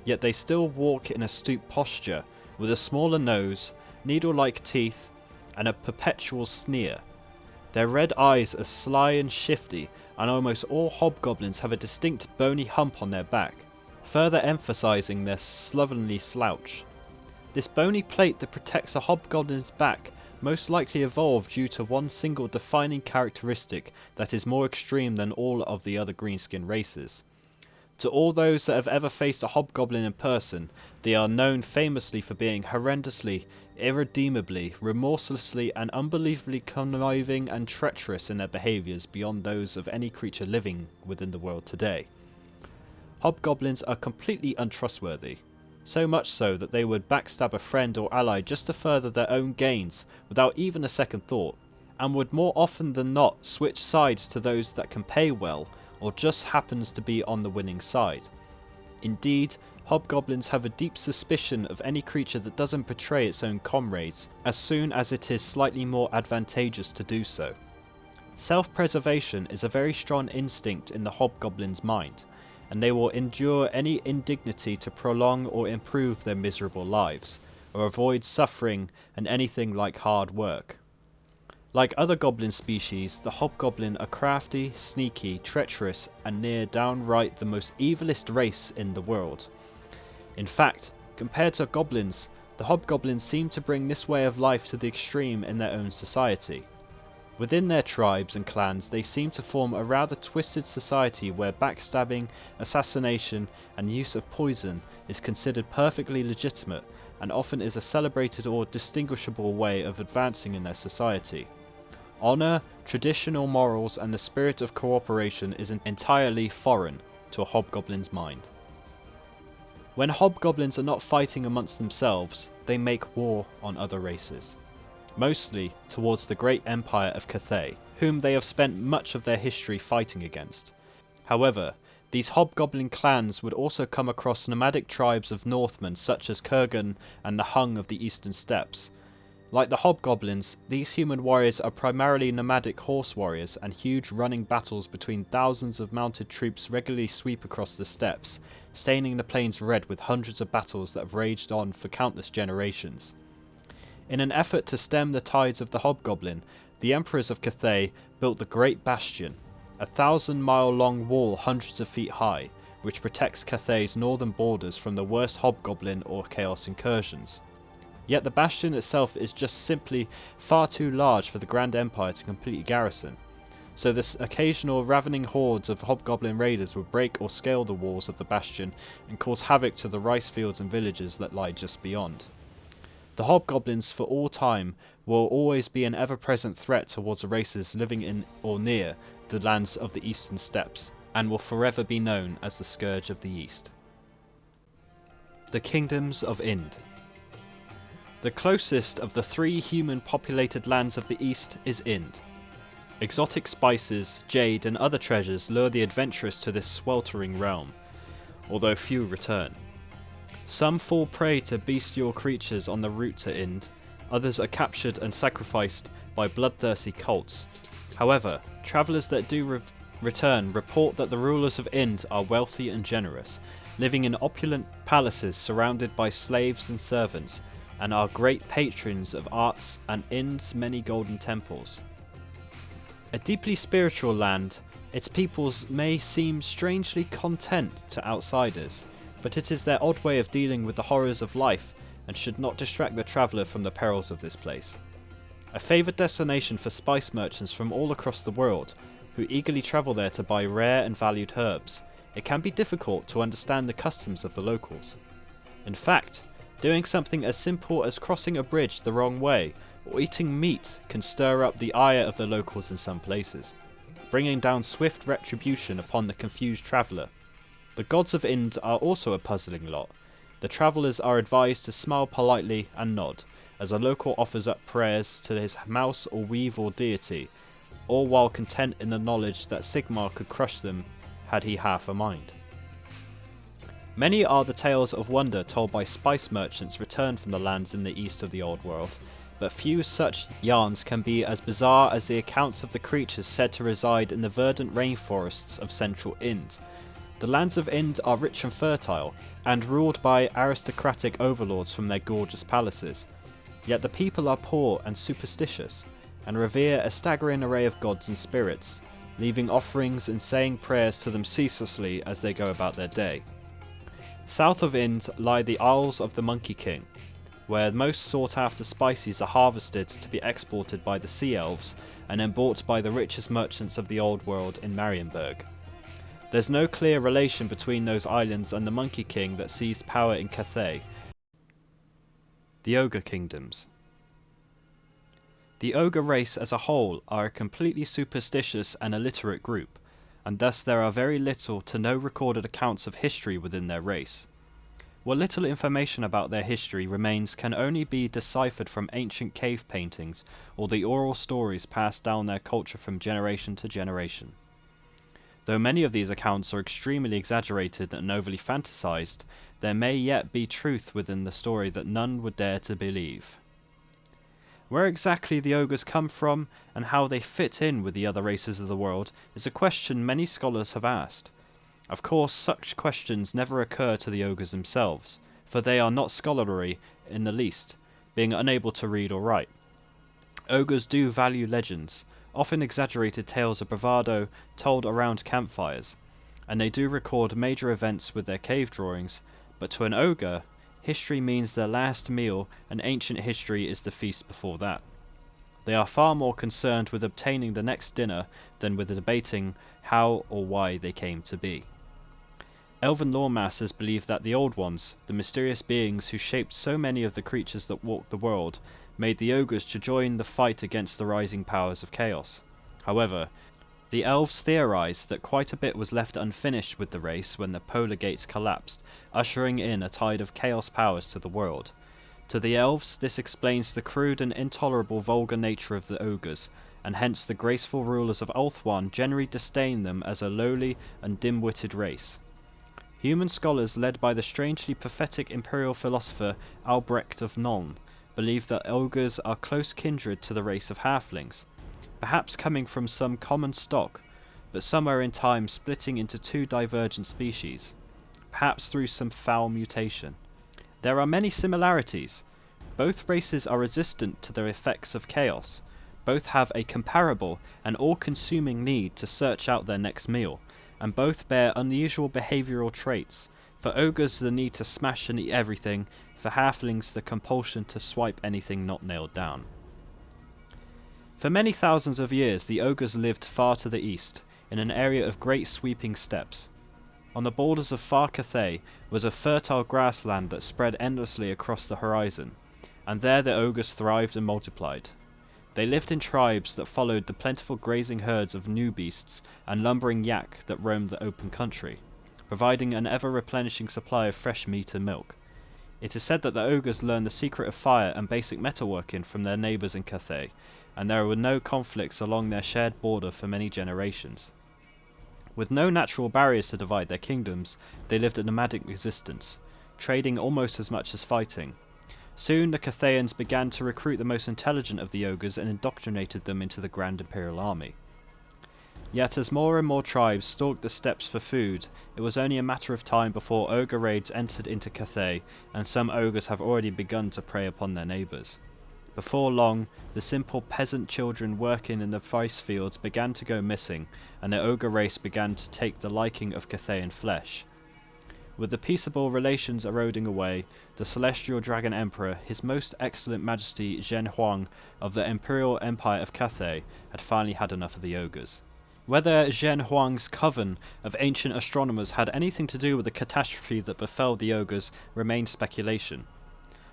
yet they still walk in a stooped posture, with a smaller nose, needle-like teeth, and a perpetual sneer. Their red eyes are sly and shifty, and almost all hobgoblins have a distinct bony hump on their back, further emphasising their slovenly slouch. This bony plate that protects a hobgoblin's back most likely evolved due to one single defining characteristic that is more extreme than all of the other greenskin races. To all those that have ever faced a hobgoblin in person, they are known famously for being horrendously, irredeemably, remorselessly and unbelievably conniving and treacherous in their behaviours beyond those of any creature living within the world today. Hobgoblins are completely untrustworthy, so much so that they would backstab a friend or ally just to further their own gains without even a second thought, and would more often than not switch sides to those that can pay well or just happens to be on the winning side. Indeed, hobgoblins have a deep suspicion of any creature that doesn't betray its own comrades as soon as it is slightly more advantageous to do so. Self-preservation is a very strong instinct in the hobgoblin's mind, and they will endure any indignity to prolong or improve their miserable lives, or avoid suffering and anything like hard work. Like other goblin species, the hobgoblin are crafty, sneaky, treacherous, and near downright the most evilest race in the world. In fact, compared to goblins, the hobgoblins seem to bring this way of life to the extreme in their own society. Within their tribes and clans, they seem to form a rather twisted society where backstabbing, assassination, and use of poison is considered perfectly legitimate and often is a celebrated or distinguishable way of advancing in their society. Honour, traditional morals and the spirit of cooperation is entirely foreign to a hobgoblin's mind. When hobgoblins are not fighting amongst themselves, they make war on other races, mostly towards the great empire of Cathay, whom they have spent much of their history fighting against. However, these hobgoblin clans would also come across nomadic tribes of Northmen such as Kurgan and the Hung of the eastern steppes. Like the hobgoblins, these human warriors are primarily nomadic horse warriors, and huge running battles between thousands of mounted troops regularly sweep across the steppes, staining the plains red with hundreds of battles that have raged on for countless generations. In an effort to stem the tides of the hobgoblin, the emperors of Cathay built the Great Bastion, a 1,000-mile-long wall hundreds of feet high, which protects Cathay's northern borders from the worst hobgoblin or chaos incursions. Yet the bastion itself is just simply far too large for the Grand Empire to completely garrison, so this occasional ravening hordes of hobgoblin raiders would break or scale the walls of the bastion and cause havoc to the rice fields and villages that lie just beyond. The hobgoblins for all time will always be an ever-present threat towards the races living in or near the lands of the eastern steppes, and will forever be known as the Scourge of the East. The Kingdoms of Ind. The closest of the three human-populated lands of the East is Ind. Exotic spices, jade and other treasures lure the adventurous to this sweltering realm, although few return. Some fall prey to bestial creatures on the route to Ind, others are captured and sacrificed by bloodthirsty cults. However, travellers that do return report that the rulers of Ind are wealthy and generous, living in opulent palaces surrounded by slaves and servants, and are great patrons of arts and Ind's many golden temples. A deeply spiritual land, its peoples may seem strangely content to outsiders, but it is their odd way of dealing with the horrors of life and should not distract the traveller from the perils of this place. A favoured destination for spice merchants from all across the world, who eagerly travel there to buy rare and valued herbs, it can be difficult to understand the customs of the locals. In fact, doing something as simple as crossing a bridge the wrong way or eating meat can stir up the ire of the locals in some places, bringing down swift retribution upon the confused traveller. The gods of Ind are also a puzzling lot. The travellers are advised to smile politely and nod, as a local offers up prayers to his mouse or weevil deity, all while content in the knowledge that Sigmar could crush them had he half a mind. Many are the tales of wonder told by spice merchants returned from the lands in the east of the Old World, but few such yarns can be as bizarre as the accounts of the creatures said to reside in the verdant rainforests of central Ind. The lands of Ind are rich and fertile, and ruled by aristocratic overlords from their gorgeous palaces, yet the people are poor and superstitious, and revere a staggering array of gods and spirits, leaving offerings and saying prayers to them ceaselessly as they go about their day. South of Ind lie the Isles of the Monkey King, where most sought after spices are harvested to be exported by the Sea Elves and then bought by the richest merchants of the Old World in Marienburg. There's no clear relation between those islands and the Monkey King that seized power in Cathay, the Ogre Kingdoms. The Ogre race as a whole are a completely superstitious and illiterate group, and thus there are very little to no recorded accounts of history within their race. What little information about their history remains can only be deciphered from ancient cave paintings or the oral stories passed down their culture from generation to generation. Though many of these accounts are extremely exaggerated and overly fantasized, there may yet be truth within the story that none would dare to believe. Where exactly the ogres come from and how they fit in with the other races of the world is a question many scholars have asked. Of course, such questions never occur to the ogres themselves, for they are not scholarly in the least, being unable to read or write. Ogres do value legends, often exaggerated tales of bravado told around campfires, and they do record major events with their cave drawings, but to an ogre, history means their last meal and ancient history is the feast before that. They are far more concerned with obtaining the next dinner than with debating how or why they came to be. Elven lore masters believe that the Old Ones, the mysterious beings who shaped so many of the creatures that walk the world, made the ogres to join the fight against the rising powers of chaos. However, the elves theorized that quite a bit was left unfinished with the race when the polar gates collapsed, ushering in a tide of chaos powers to the world. To the elves, this explains the crude and intolerable vulgar nature of the ogres, and hence the graceful rulers of Ulthuan generally disdain them as a lowly and dim-witted race. Human scholars led by the strangely prophetic imperial philosopher Albrecht of Nuln believe that ogres are close kindred to the race of halflings, perhaps coming from some common stock, but somewhere in time splitting into two divergent species, perhaps through some foul mutation. There are many similarities. Both races are resistant to the effects of chaos. Both have a comparable and all-consuming need to search out their next meal, and both bear unusual behavioural traits. For ogres, the need to smash and eat everything, for halflings, the compulsion to swipe anything not nailed down. For many thousands of years, the ogres lived far to the east, in an area of great sweeping steppes. On the borders of far Cathay was a fertile grassland that spread endlessly across the horizon, and there the ogres thrived and multiplied. They lived in tribes that followed the plentiful grazing herds of new beasts and lumbering yak that roamed the open country, providing an ever-replenishing supply of fresh meat and milk. It is said that the ogres learned the secret of fire and basic metalworking from their neighbours in Cathay, and there were no conflicts along their shared border for many generations. With no natural barriers to divide their kingdoms, they lived a nomadic existence, trading almost as much as fighting. Soon the Cathayans began to recruit the most intelligent of the ogres and indoctrinated them into the Grand Imperial Army. Yet as more and more tribes stalked the steppes for food, it was only a matter of time before ogre raids entered into Cathay, and some ogres have already begun to prey upon their neighbours. Before long, the simple peasant children working in the rice fields began to go missing, and the ogre race began to take the liking of Cathayan flesh. With the peaceable relations eroding away, the celestial dragon emperor, his most excellent majesty Zhen Huang of the Imperial Empire of Cathay, had finally had enough of the ogres. Whether Zhen Huang's coven of ancient astronomers had anything to do with the catastrophe that befell the ogres remains speculation.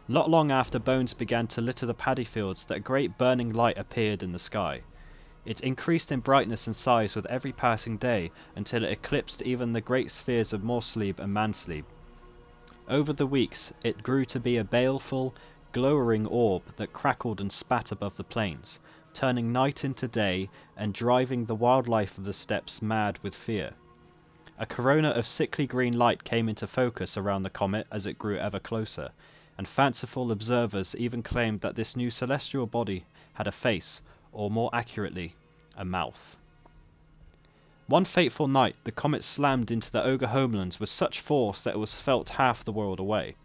Not long after bones began to litter the paddy fields that a great burning light appeared in the sky. It increased in brightness and size with every passing day until it eclipsed even the great spheres of Morsleeb and Mansleeb. Over the weeks it grew to be a baleful, glowering orb that crackled and spat above the plains, turning night into day and driving the wildlife of the steppes mad with fear. A corona of sickly green light came into focus around the comet as it grew ever closer, and fanciful observers even claimed that this new celestial body had a face, or more accurately, a mouth. One fateful night, the comet slammed into the ogre homelands with such force that it was felt half the world away.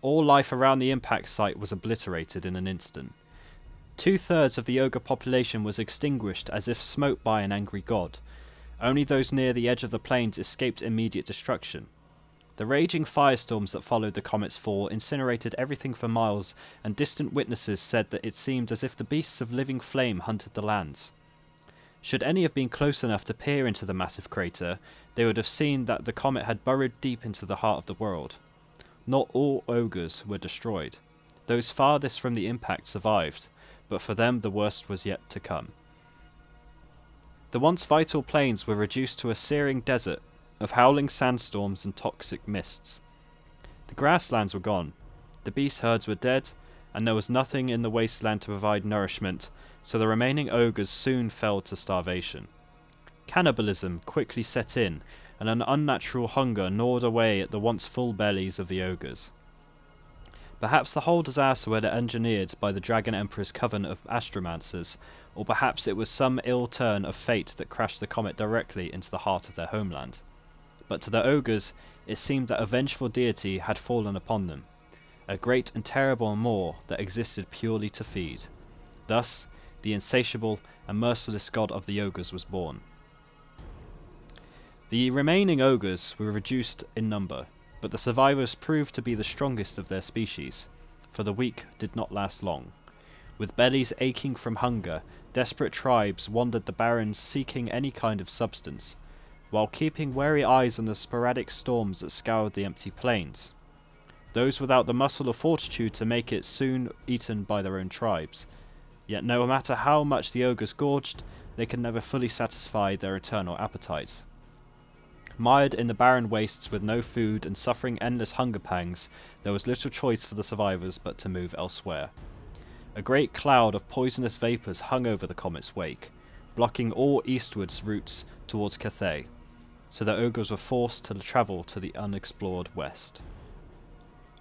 All life around the impact site was obliterated in an instant. 2/3 of the ogre population was extinguished as if smote by an angry god. Only those near the edge of the plains escaped immediate destruction. The raging firestorms that followed the comet's fall incinerated everything for miles, and distant witnesses said that it seemed as if the beasts of living flame hunted the lands. Should any have been close enough to peer into the massive crater, they would have seen that the comet had burrowed deep into the heart of the world. Not all ogres were destroyed. Those farthest from the impact survived, but for them the worst was yet to come. The once vital plains were reduced to a searing desert of howling sandstorms and toxic mists. The grasslands were gone, the beast herds were dead, and there was nothing in the wasteland to provide nourishment, so the remaining ogres soon fell to starvation. Cannibalism quickly set in, and an unnatural hunger gnawed away at the once full bellies of the ogres. Perhaps the whole disaster was engineered by the Dragon Emperor's coven of astromancers, or perhaps it was some ill turn of fate that crashed the comet directly into the heart of their homeland. But to the ogres, it seemed that a vengeful deity had fallen upon them, a great and terrible maw that existed purely to feed. Thus, the insatiable and merciless god of the ogres was born. The remaining ogres were reduced in number, but the survivors proved to be the strongest of their species, for the weak did not last long. With bellies aching from hunger, desperate tribes wandered the barrens seeking any kind of substance, while keeping wary eyes on the sporadic storms that scoured the empty plains. Those without the muscle or fortitude to make it soon eaten by their own tribes. Yet no matter how much the ogres gorged, they could never fully satisfy their eternal appetites. Mired in the barren wastes with no food and suffering endless hunger pangs, there was little choice for the survivors but to move elsewhere. A great cloud of poisonous vapours hung over the comet's wake, blocking all eastwards routes towards Cathay, so the ogres were forced to travel to the unexplored west.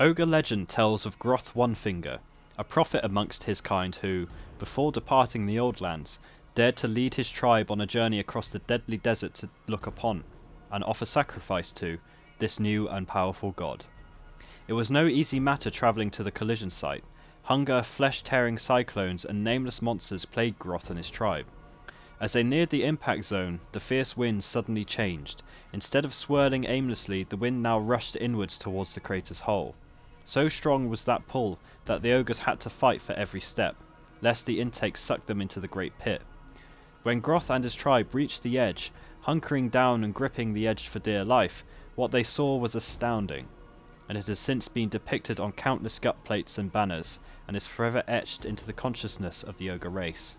Ogre legend tells of Groth Onefinger, a prophet amongst his kind who, before departing the old lands, dared to lead his tribe on a journey across the deadly desert to look upon, and offer sacrifice to, this new and powerful god. It was no easy matter travelling to the collision site. Hunger, flesh-tearing cyclones and nameless monsters plagued Groth and his tribe. As they neared the impact zone, the fierce winds suddenly changed. Instead of swirling aimlessly, the wind now rushed inwards towards the crater's hole. So strong was that pull that the ogres had to fight for every step, lest the intake suck them into the great pit. When Groth and his tribe reached the edge, hunkering down and gripping the edge for dear life, what they saw was astounding, and it has since been depicted on countless gut plates and banners, and is forever etched into the consciousness of the ogre race.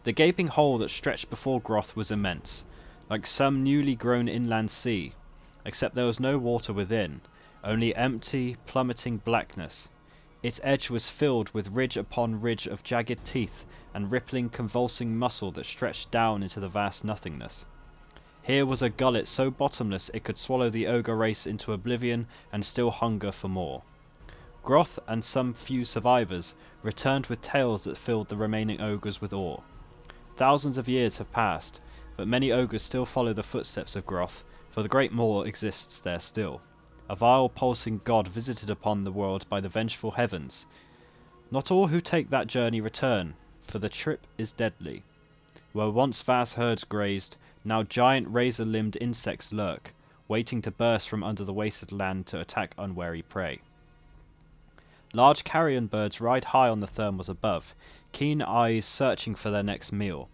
The gaping hole that stretched before Groth was immense, like some newly grown inland sea, except there was no water within, only empty, plummeting blackness. Its edge was filled with ridge upon ridge of jagged teeth and rippling, convulsing muscle that stretched down into the vast nothingness. Here was a gullet so bottomless it could swallow the ogre race into oblivion and still hunger for more. Groth and some few survivors returned with tales that filled the remaining ogres with awe. Thousands of years have passed, but many ogres still follow the footsteps of Groth, for the Great Maw exists there still, a vile pulsing god visited upon the world by the vengeful heavens. Not all who take that journey return, for the trip is deadly. Where once vast herds grazed, now giant razor-limbed insects lurk, waiting to burst from under the wasted land to attack unwary prey. Large carrion birds ride high on the thermals above, keen eyes searching for their next meal.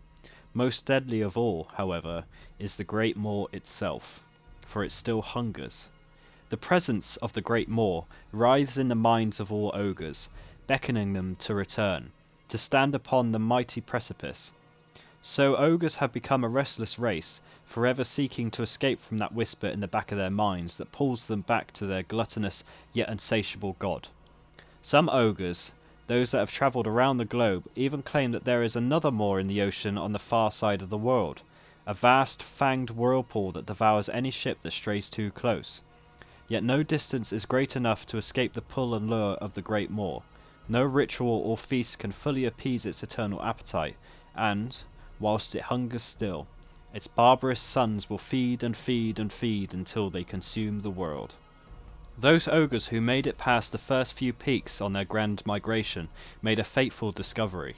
Most deadly of all, however, is the Great Maw itself, for it still hungers. The presence of the Great Maw writhes in the minds of all ogres, beckoning them to return, to stand upon the mighty precipice. So ogres have become a restless race, forever seeking to escape from that whisper in the back of their minds that pulls them back to their gluttonous yet insatiable god. Some ogres, those that have travelled around the globe, even claim that there is another maw in the ocean on the far side of the world, a vast fanged whirlpool that devours any ship that strays too close. Yet no distance is great enough to escape the pull and lure of the Great Maw. No ritual or feast can fully appease its eternal appetite, and, whilst it hungers still, its barbarous sons will feed and feed and feed until they consume the world. Those ogres who made it past the first few peaks on their grand migration made a fateful discovery.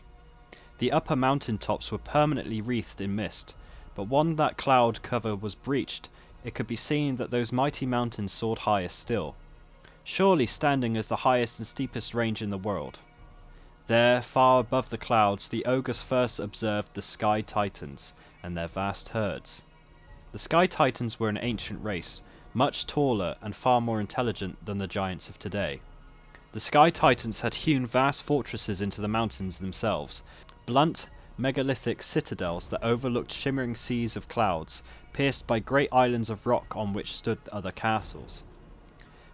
The upper mountain tops were permanently wreathed in mist, but when that cloud cover was breached, it could be seen that those mighty mountains soared higher still, surely standing as the highest and steepest range in the world. There, far above the clouds, the ogres first observed the Sky Titans and their vast herds. The Sky Titans were an ancient race, much taller and far more intelligent than the giants of today. The Sky Titans had hewn vast fortresses into the mountains themselves, blunt, megalithic citadels that overlooked shimmering seas of clouds, pierced by great islands of rock on which stood other castles.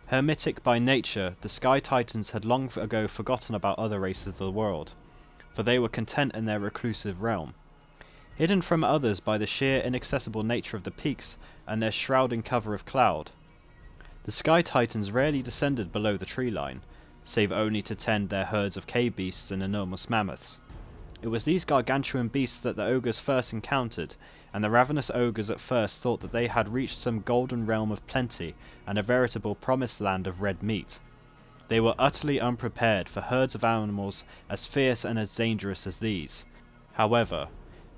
Hermetic by nature, the Sky Titans had long ago forgotten about other races of the world, for they were content in their reclusive realm. Hidden from others by the sheer inaccessible nature of the peaks and their shrouding cover of cloud, the Sky Titans rarely descended below the tree line, save only to tend their herds of cave beasts and enormous mammoths. It was these gargantuan beasts that the ogres first encountered, and the ravenous ogres at first thought that they had reached some golden realm of plenty and a veritable promised land of red meat. They were utterly unprepared for herds of animals as fierce and as dangerous as these. However,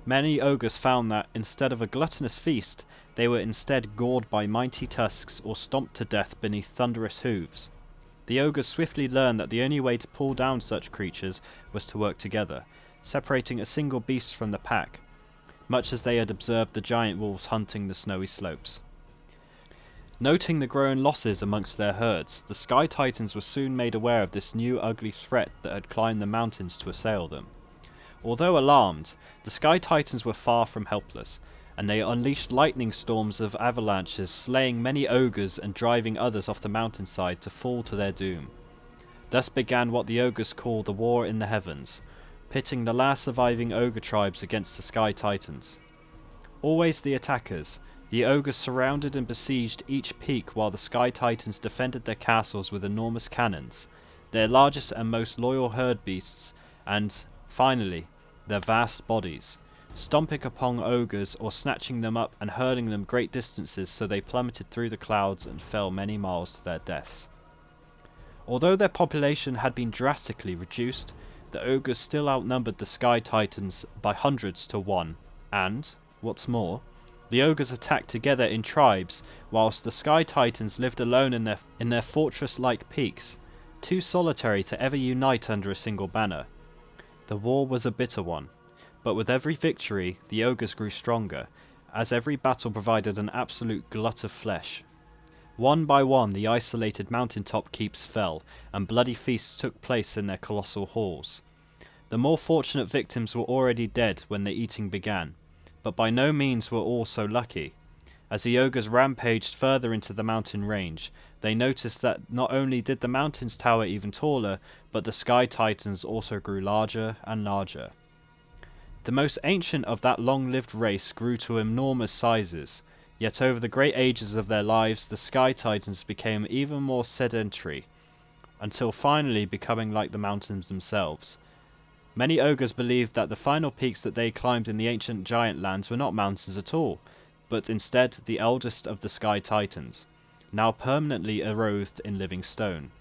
many ogres found that, instead of a gluttonous feast, they were instead gored by mighty tusks or stomped to death beneath thunderous hooves. The ogres swiftly learned that the only way to pull down such creatures was to work together, separating a single beast from the pack, much as they had observed the giant wolves hunting the snowy slopes. Noting the growing losses amongst their herds, the Sky Titans were soon made aware of this new ugly threat that had climbed the mountains to assail them. Although alarmed, the Sky Titans were far from helpless, and they unleashed lightning storms of avalanches, slaying many ogres and driving others off the mountainside to fall to their doom. Thus began what the ogres call the War in the Heavens, pitting the last surviving ogre tribes against the Sky Titans. Always the attackers, the ogres surrounded and besieged each peak while the Sky Titans defended their castles with enormous cannons, their largest and most loyal herd beasts, and, finally, their vast bodies, stomping upon ogres or snatching them up and hurling them great distances so they plummeted through the clouds and fell many miles to their deaths. Although their population had been drastically reduced, the ogres still outnumbered the Sky Titans by hundreds to one, and, what's more, the ogres attacked together in tribes, whilst the Sky Titans lived alone in their fortress-like peaks, too solitary to ever unite under a single banner. The war was a bitter one, but with every victory the ogres grew stronger, as every battle provided an absolute glut of flesh. One by one the isolated mountaintop keeps fell, and bloody feasts took place in their colossal halls. The more fortunate victims were already dead when the eating began, but by no means were all so lucky. As the ogres rampaged further into the mountain range, they noticed that not only did the mountains tower even taller, but the Sky Titans also grew larger and larger. The most ancient of that long-lived race grew to enormous sizes, yet over the great ages of their lives the Sky Titans became even more sedentary, until finally becoming like the mountains themselves. Many ogres believed that the final peaks that they climbed in the ancient giant lands were not mountains at all, but instead the eldest of the Sky Titans, now permanently erothed in living stone.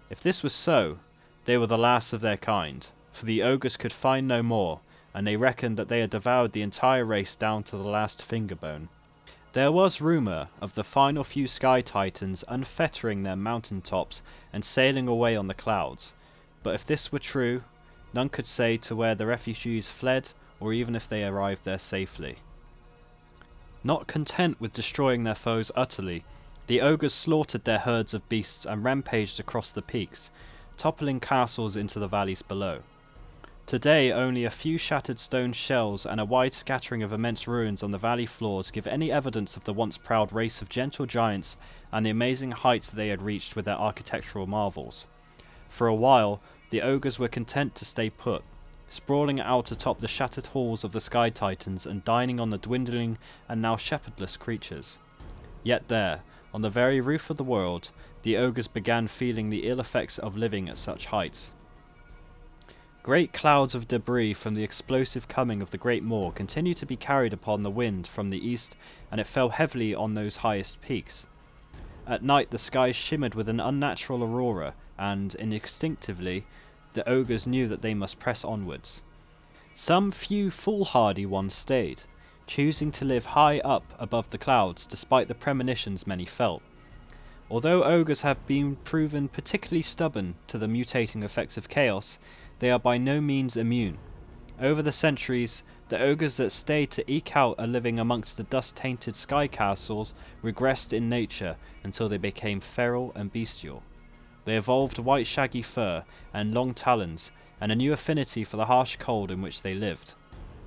If this was so, they were the last of their kind, for the ogres could find no more, and they reckoned that they had devoured the entire race down to the last finger bone. There was rumour of the final few Sky Titans unfettering their mountain tops and sailing away on the clouds, but if this were true, none could say to where the refugees fled or even if they arrived there safely. Not content with destroying their foes utterly, the ogres slaughtered their herds of beasts and rampaged across the peaks, toppling castles into the valleys below. Today, only a few shattered stone shells and a wide scattering of immense ruins on the valley floors give any evidence of the once proud race of gentle giants and the amazing heights they had reached with their architectural marvels. For a while, the ogres were content to stay put, sprawling out atop the shattered halls of the Sky Titans and dining on the dwindling and now shepherdless creatures. Yet there, on the very roof of the world, the ogres began feeling the ill effects of living at such heights. Great clouds of debris from the explosive coming of the Great Maw continued to be carried upon the wind from the east, and it fell heavily on those highest peaks. At night the skies shimmered with an unnatural aurora, and, instinctively, the ogres knew that they must press onwards. Some few foolhardy ones stayed, choosing to live high up above the clouds despite the premonitions many felt. Although ogres have been proven particularly stubborn to the mutating effects of chaos, they are by no means immune. Over the centuries, the ogres that stayed to eke out a living amongst the dust-tainted sky castles regressed in nature until they became feral and bestial. They evolved white shaggy fur and long talons, and a new affinity for the harsh cold in which they lived.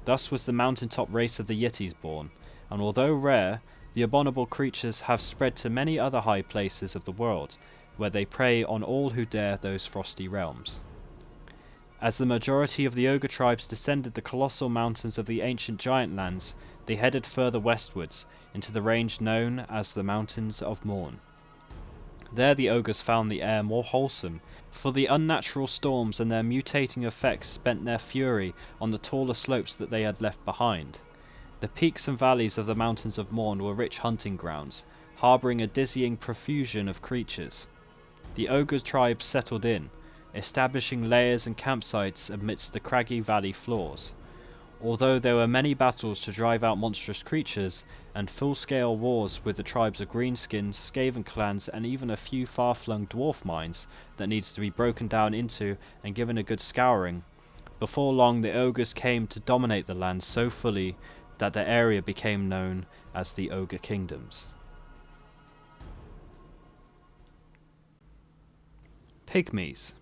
Thus was the mountaintop race of the Yetis born, and although rare, the abominable creatures have spread to many other high places of the world, where they prey on all who dare those frosty realms. As the majority of the ogre tribes descended the colossal mountains of the ancient giant lands, they headed further westwards, into the range known as the Mountains of Morn. There the ogres found the air more wholesome, for the unnatural storms and their mutating effects spent their fury on the taller slopes that they had left behind. The peaks and valleys of the Mountains of Morn were rich hunting grounds, harbouring a dizzying profusion of creatures. The ogre tribes settled in, establishing lairs and campsites amidst the craggy valley floors. Although there were many battles to drive out monstrous creatures, and full-scale wars with the tribes of Greenskins, Skaven clans, and even a few far-flung dwarf mines that needed to be broken down into and given a good scouring, before long the ogres came to dominate the land so fully that their area became known as the Ogre Kingdoms. Pygmies.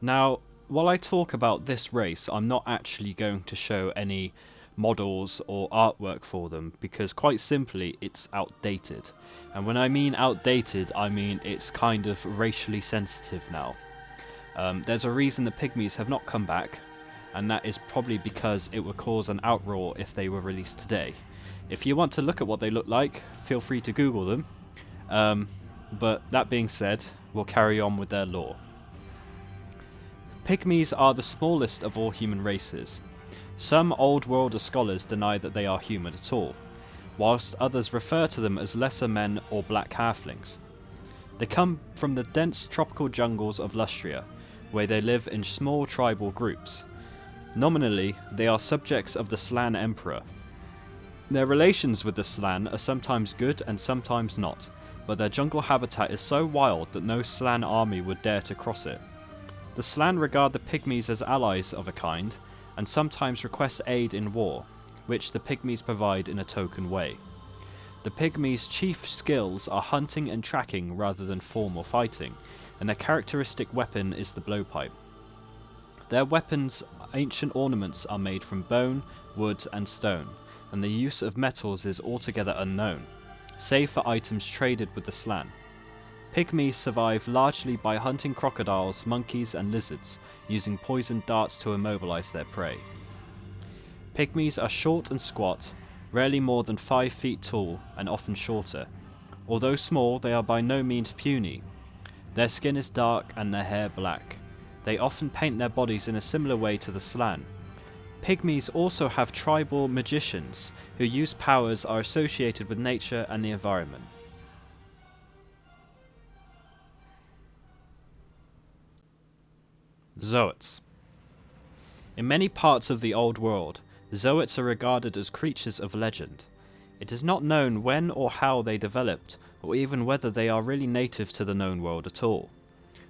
Now, while I talk about this race, I'm not actually going to show any models or artwork for them, because quite simply it's outdated. And when I mean outdated, I mean it's kind of racially sensitive now. There's a reason the Pygmies have not come back, and that is probably because it would cause an outroar if they were released today. If you want to look at what they look like, feel free to Google them. But that being said, we'll carry on with their lore. Pygmies are the smallest of all human races. Some old worlder scholars deny that they are human at all, whilst others refer to them as lesser men or black halflings. They come from the dense tropical jungles of Lustria, where they live in small tribal groups. Nominally, they are subjects of the Slan Emperor. Their relations with the Slan are sometimes good and sometimes not, but their jungle habitat is so wild that no Slan army would dare to cross it. The Slan regard the Pygmies as allies of a kind, and sometimes request aid in war, which the Pygmies provide in a token way. The Pygmies' chief skills are hunting and tracking rather than formal fighting, and their characteristic weapon is the blowpipe. Their weapons' ancient ornaments are made from bone, wood and stone, and the use of metals is altogether unknown, save for items traded with the Slan. Pygmies survive largely by hunting crocodiles, monkeys and lizards, using poisoned darts to immobilize their prey. Pygmies are short and squat, rarely more than 5 feet tall and often shorter. Although small, they are by no means puny. Their skin is dark and their hair black. They often paint their bodies in a similar way to the Slan. Pygmies also have tribal magicians, who use powers are associated with nature and the environment. Zoets. In many parts of the Old World, Zoets are regarded as creatures of legend. It is not known when or how they developed, or even whether they are really native to the known world at all.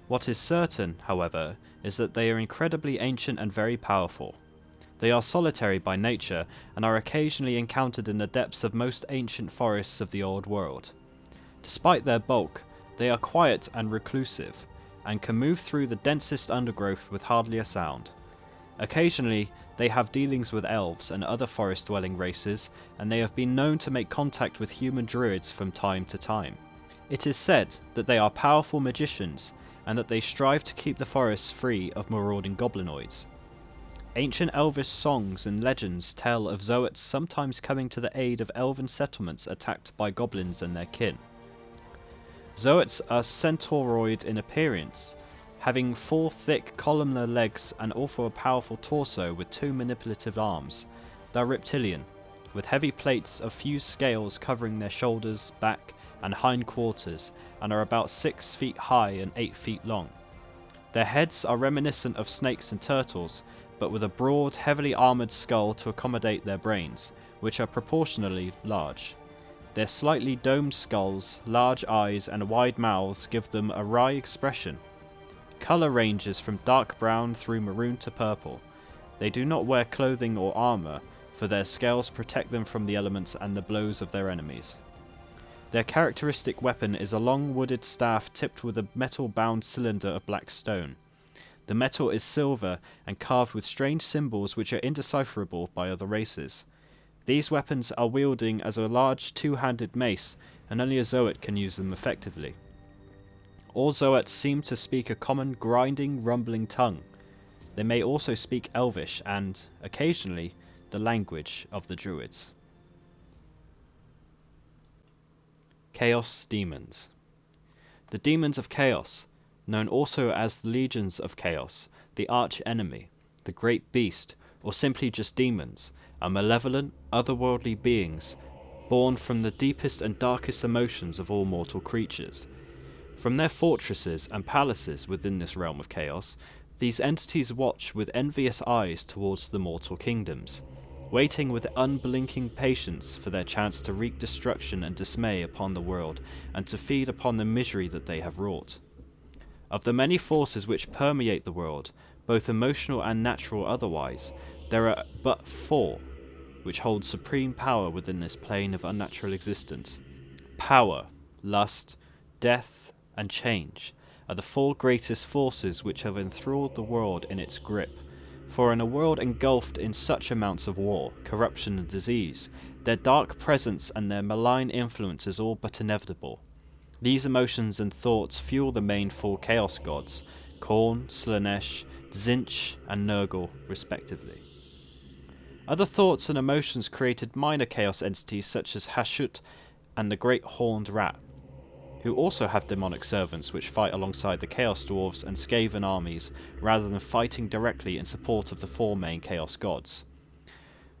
What is certain, however, is that they are incredibly ancient and very powerful. They are solitary by nature and are occasionally encountered in the depths of most ancient forests of the Old World. Despite their bulk, they are quiet and reclusive, and can move through the densest undergrowth with hardly a sound. Occasionally, they have dealings with elves and other forest-dwelling races, and they have been known to make contact with human druids from time to time. It is said that they are powerful magicians, and that they strive to keep the forests free of marauding goblinoids. Ancient elvish songs and legends tell of Zoets sometimes coming to the aid of elven settlements attacked by goblins and their kin. Zoets are centauroid in appearance, having 4 thick columnar legs and also a powerful torso with 2 manipulative arms. They are reptilian, with heavy plates of fused scales covering their shoulders, back and hindquarters, and are about 6 feet high and 8 feet long. Their heads are reminiscent of snakes and turtles, but with a broad, heavily armoured skull to accommodate their brains, which are proportionally large. Their slightly domed skulls, large eyes and wide mouths give them a wry expression. Colour ranges from dark brown through maroon to purple. They do not wear clothing or armour, for their scales protect them from the elements and the blows of their enemies. Their characteristic weapon is a long wooded staff tipped with a metal-bound cylinder of black stone. The metal is silver and carved with strange symbols which are indecipherable by other races. These weapons are wielding as a large 2-handed mace, and only a Zoet can use them effectively. All Zoets seem to speak a common grinding, rumbling tongue. They may also speak Elvish and, occasionally, the language of the Druids. Chaos Demons. The Demons of Chaos, known also as the Legions of Chaos, the Arch-Enemy, the Great Beast, or simply just demons, are malevolent, otherworldly beings, born from the deepest and darkest emotions of all mortal creatures. From their fortresses and palaces within this realm of chaos, these entities watch with envious eyes towards the mortal kingdoms, waiting with unblinking patience for their chance to wreak destruction and dismay upon the world, and to feed upon the misery that they have wrought. Of the many forces which permeate the world, both emotional and natural otherwise, there are but 4 which hold supreme power within this plane of unnatural existence. Power, lust, death, and change are the 4 greatest forces which have enthralled the world in its grip. For in a world engulfed in such amounts of war, corruption and disease, their dark presence and their malign influence is all but inevitable. These emotions and thoughts fuel the main 4 chaos gods, Khorne, Slaanesh, Tzeentch and Nurgle, respectively. Other thoughts and emotions created minor chaos entities such as Hashut and the Great Horned Rat, who also have demonic servants which fight alongside the Chaos Dwarfs and Skaven armies rather than fighting directly in support of the 4 main chaos gods.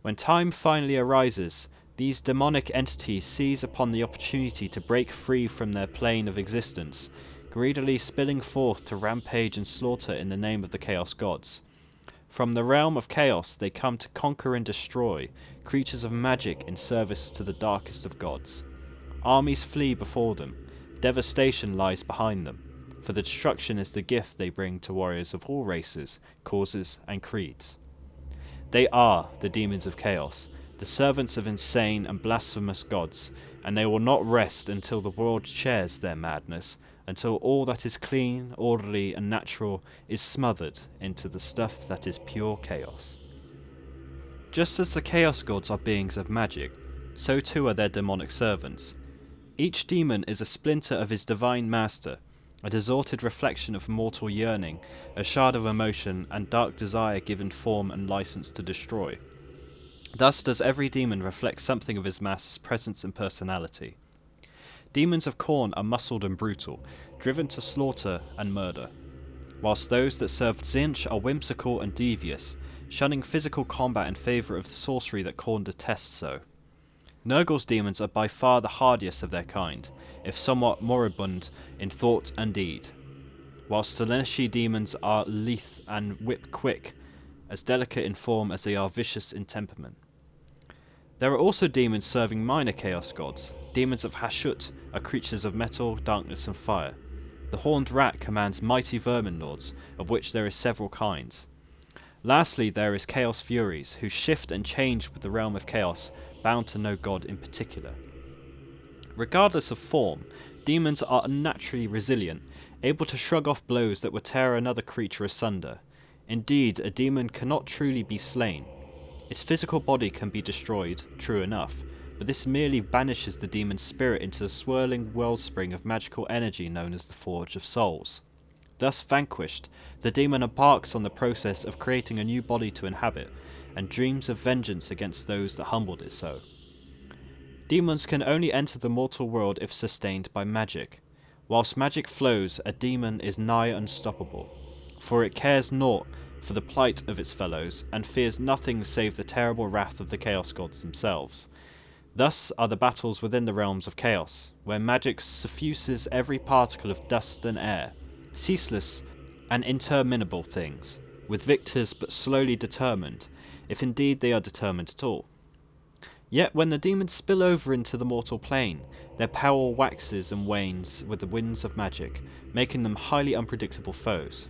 When time finally arises, these demonic entities seize upon the opportunity to break free from their plane of existence, greedily spilling forth to rampage and slaughter in the name of the chaos gods. From the realm of chaos they come to conquer and destroy, creatures of magic in service to the darkest of gods. Armies flee before them. Devastation lies behind them, for the destruction is the gift they bring to warriors of all races, causes, and creeds. They are the demons of chaos, the servants of insane and blasphemous gods, and they will not rest until the world shares their madness, until all that is clean, orderly, and natural is smothered into the stuff that is pure chaos. Just as the chaos gods are beings of magic, so too are their demonic servants. Each demon is a splinter of his divine master, a distorted reflection of mortal yearning, a shard of emotion and dark desire given form and license to destroy. Thus does every demon reflect something of his master's presence and personality. Demons of Khorne are muscled and brutal, driven to slaughter and murder. whilst those that serve Tzeentch are whimsical and devious, shunning physical combat in favour of the sorcery that Khorne detests so. Nurgle's demons are by far the hardiest of their kind, if somewhat moribund in thought and deed, whilst Slaaneshi demons are lithe and whip-quick, as delicate in form as they are vicious in temperament. There are also demons serving minor chaos gods. Demons of Hashut are creatures of metal, darkness and fire. The Horned Rat commands mighty vermin lords, of which there is several kinds. Lastly, there is Chaos Furies, who shift and change with the realm of chaos, bound to no god in particular. Regardless of form, demons are unnaturally resilient, able to shrug off blows that would tear another creature asunder. Indeed, a demon cannot truly be slain. Its physical body can be destroyed, true enough, but this merely banishes the demon's spirit into the swirling wellspring of magical energy known as the Forge of Souls. Thus vanquished, the demon embarks on the process of creating a new body to inhabit, and dreams of vengeance against those that humbled it so. Demons can only enter the mortal world if sustained by magic. Whilst magic flows, a demon is nigh unstoppable, for it cares naught for the plight of its fellows, and fears nothing save the terrible wrath of the Chaos Gods themselves. Thus are the battles within the realms of chaos, where magic suffuses every particle of dust and air, ceaseless and interminable things, with victors but slowly determined, if indeed they are determined at all. Yet when the demons spill over into the mortal plane, their power waxes and wanes with the winds of magic, making them highly unpredictable foes.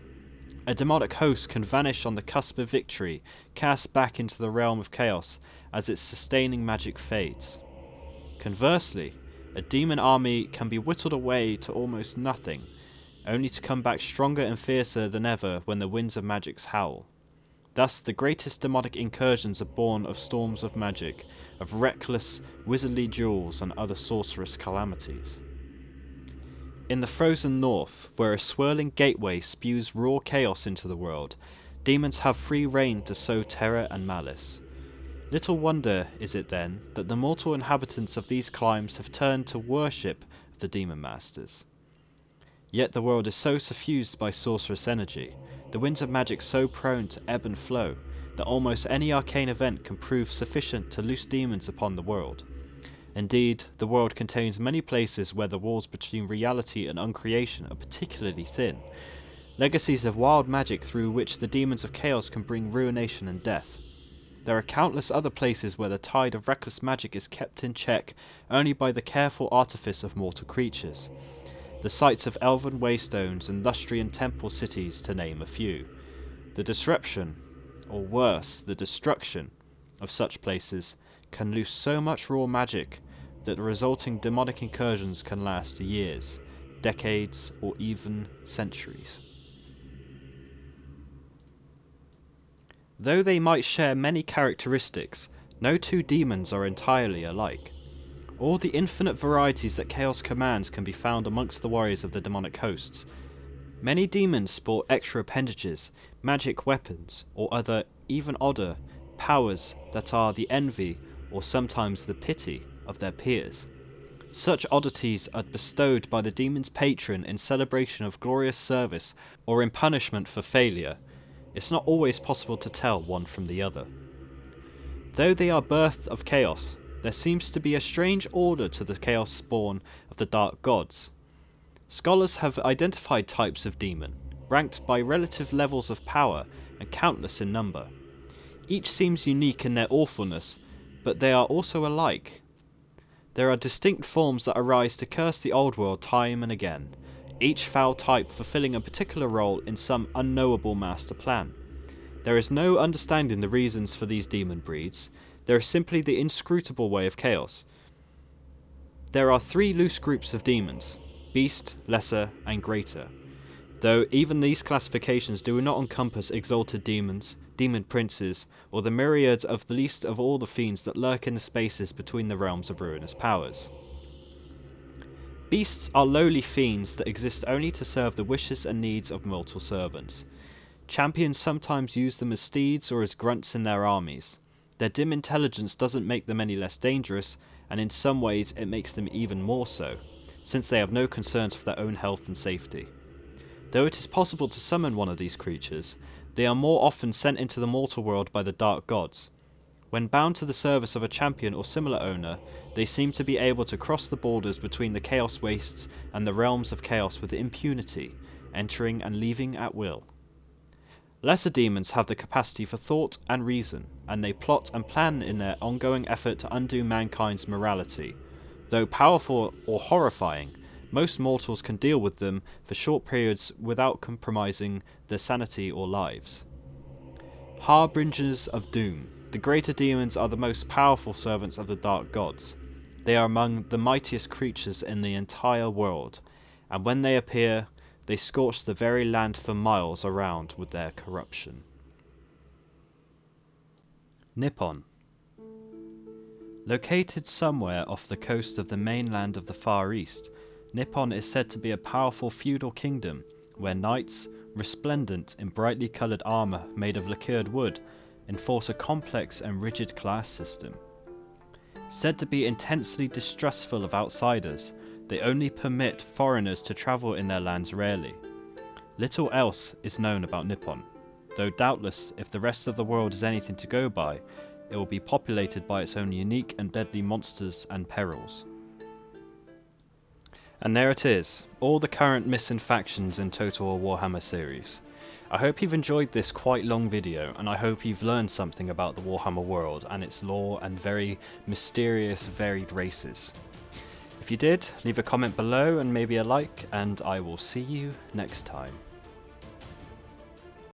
A demonic host can vanish on the cusp of victory, cast back into the realm of chaos as its sustaining magic fades. Conversely, a demon army can be whittled away to almost nothing, only to come back stronger and fiercer than ever when the winds of magic howl. Thus, the greatest demonic incursions are born of storms of magic, of reckless, wizardly duels and other sorcerous calamities. In the frozen north, where a swirling gateway spews raw chaos into the world, demons have free rein to sow terror and malice. Little wonder is it then that the mortal inhabitants of these climes have turned to worship the demon masters. Yet the world is so suffused by sorcerous energy, the winds of magic so prone to ebb and flow, that almost any arcane event can prove sufficient to loose demons upon the world. Indeed, the world contains many places where the walls between reality and uncreation are particularly thin, legacies of wild magic through which the demons of chaos can bring ruination and death. There are countless other places where the tide of reckless magic is kept in check only by the careful artifice of mortal creatures. The sites of elven waystones and Lustrian temple cities, to name a few. The disruption, or worse, the destruction, of such places can loose so much raw magic that the resulting demonic incursions can last years, decades, or even centuries. Though they might share many characteristics, no two demons are entirely alike. All the infinite varieties that chaos commands can be found amongst the warriors of the demonic hosts. Many demons sport extra appendages, magic weapons, or other, even odder, powers that are the envy, or sometimes the pity, of their peers. Such oddities are bestowed by the demon's patron in celebration of glorious service or in punishment for failure. It's not always possible to tell one from the other. Though they are birthed of chaos, there seems to be a strange order to the chaos spawn of the dark gods. Scholars have identified types of demon, ranked by relative levels of power and countless in number. Each seems unique in their awfulness, but they are also alike. There are distinct forms that arise to curse the old world time and again, each foul type fulfilling a particular role in some unknowable master plan. There is no understanding the reasons for these demon breeds. There is simply the inscrutable way of chaos. There are three loose groups of demons: beast, lesser, and greater. Though even these classifications do not encompass exalted demons, demon princes, or the myriads of the least of all the fiends that lurk in the spaces between the realms of ruinous powers. Beasts are lowly fiends that exist only to serve the wishes and needs of mortal servants. Champions sometimes use them as steeds or as grunts in their armies. Their dim intelligence doesn't make them any less dangerous, and in some ways it makes them even more so, since they have no concerns for their own health and safety. Though it is possible to summon one of these creatures, they are more often sent into the mortal world by the dark gods. When bound to the service of a champion or similar owner, they seem to be able to cross the borders between the Chaos Wastes and the realms of chaos with impunity, entering and leaving at will. Lesser demons have the capacity for thought and reason, and they plot and plan in their ongoing effort to undo mankind's morality. Though powerful or horrifying, most mortals can deal with them for short periods without compromising their sanity or lives. Harbingers of Doom. The greater demons are the most powerful servants of the dark gods. They are among the mightiest creatures in the entire world, and when they appear, they scorch the very land for miles around with their corruption. Nippon. Located somewhere off the coast of the mainland of the Far East, Nippon is said to be a powerful feudal kingdom where knights, resplendent in brightly coloured armour made of lacquered wood, enforce a complex and rigid class system. Said to be intensely distrustful of outsiders, they only permit foreigners to travel in their lands rarely. Little else is known about Nippon, though doubtless if the rest of the world is anything to go by, it will be populated by its own unique and deadly monsters and perils. And there it is, all the current missing factions in Total War Warhammer series. I hope you've enjoyed this quite long video, and I hope you've learned something about the Warhammer world and its lore and very mysterious, varied races. If you did, leave a comment below and maybe a like, and I will see you next time.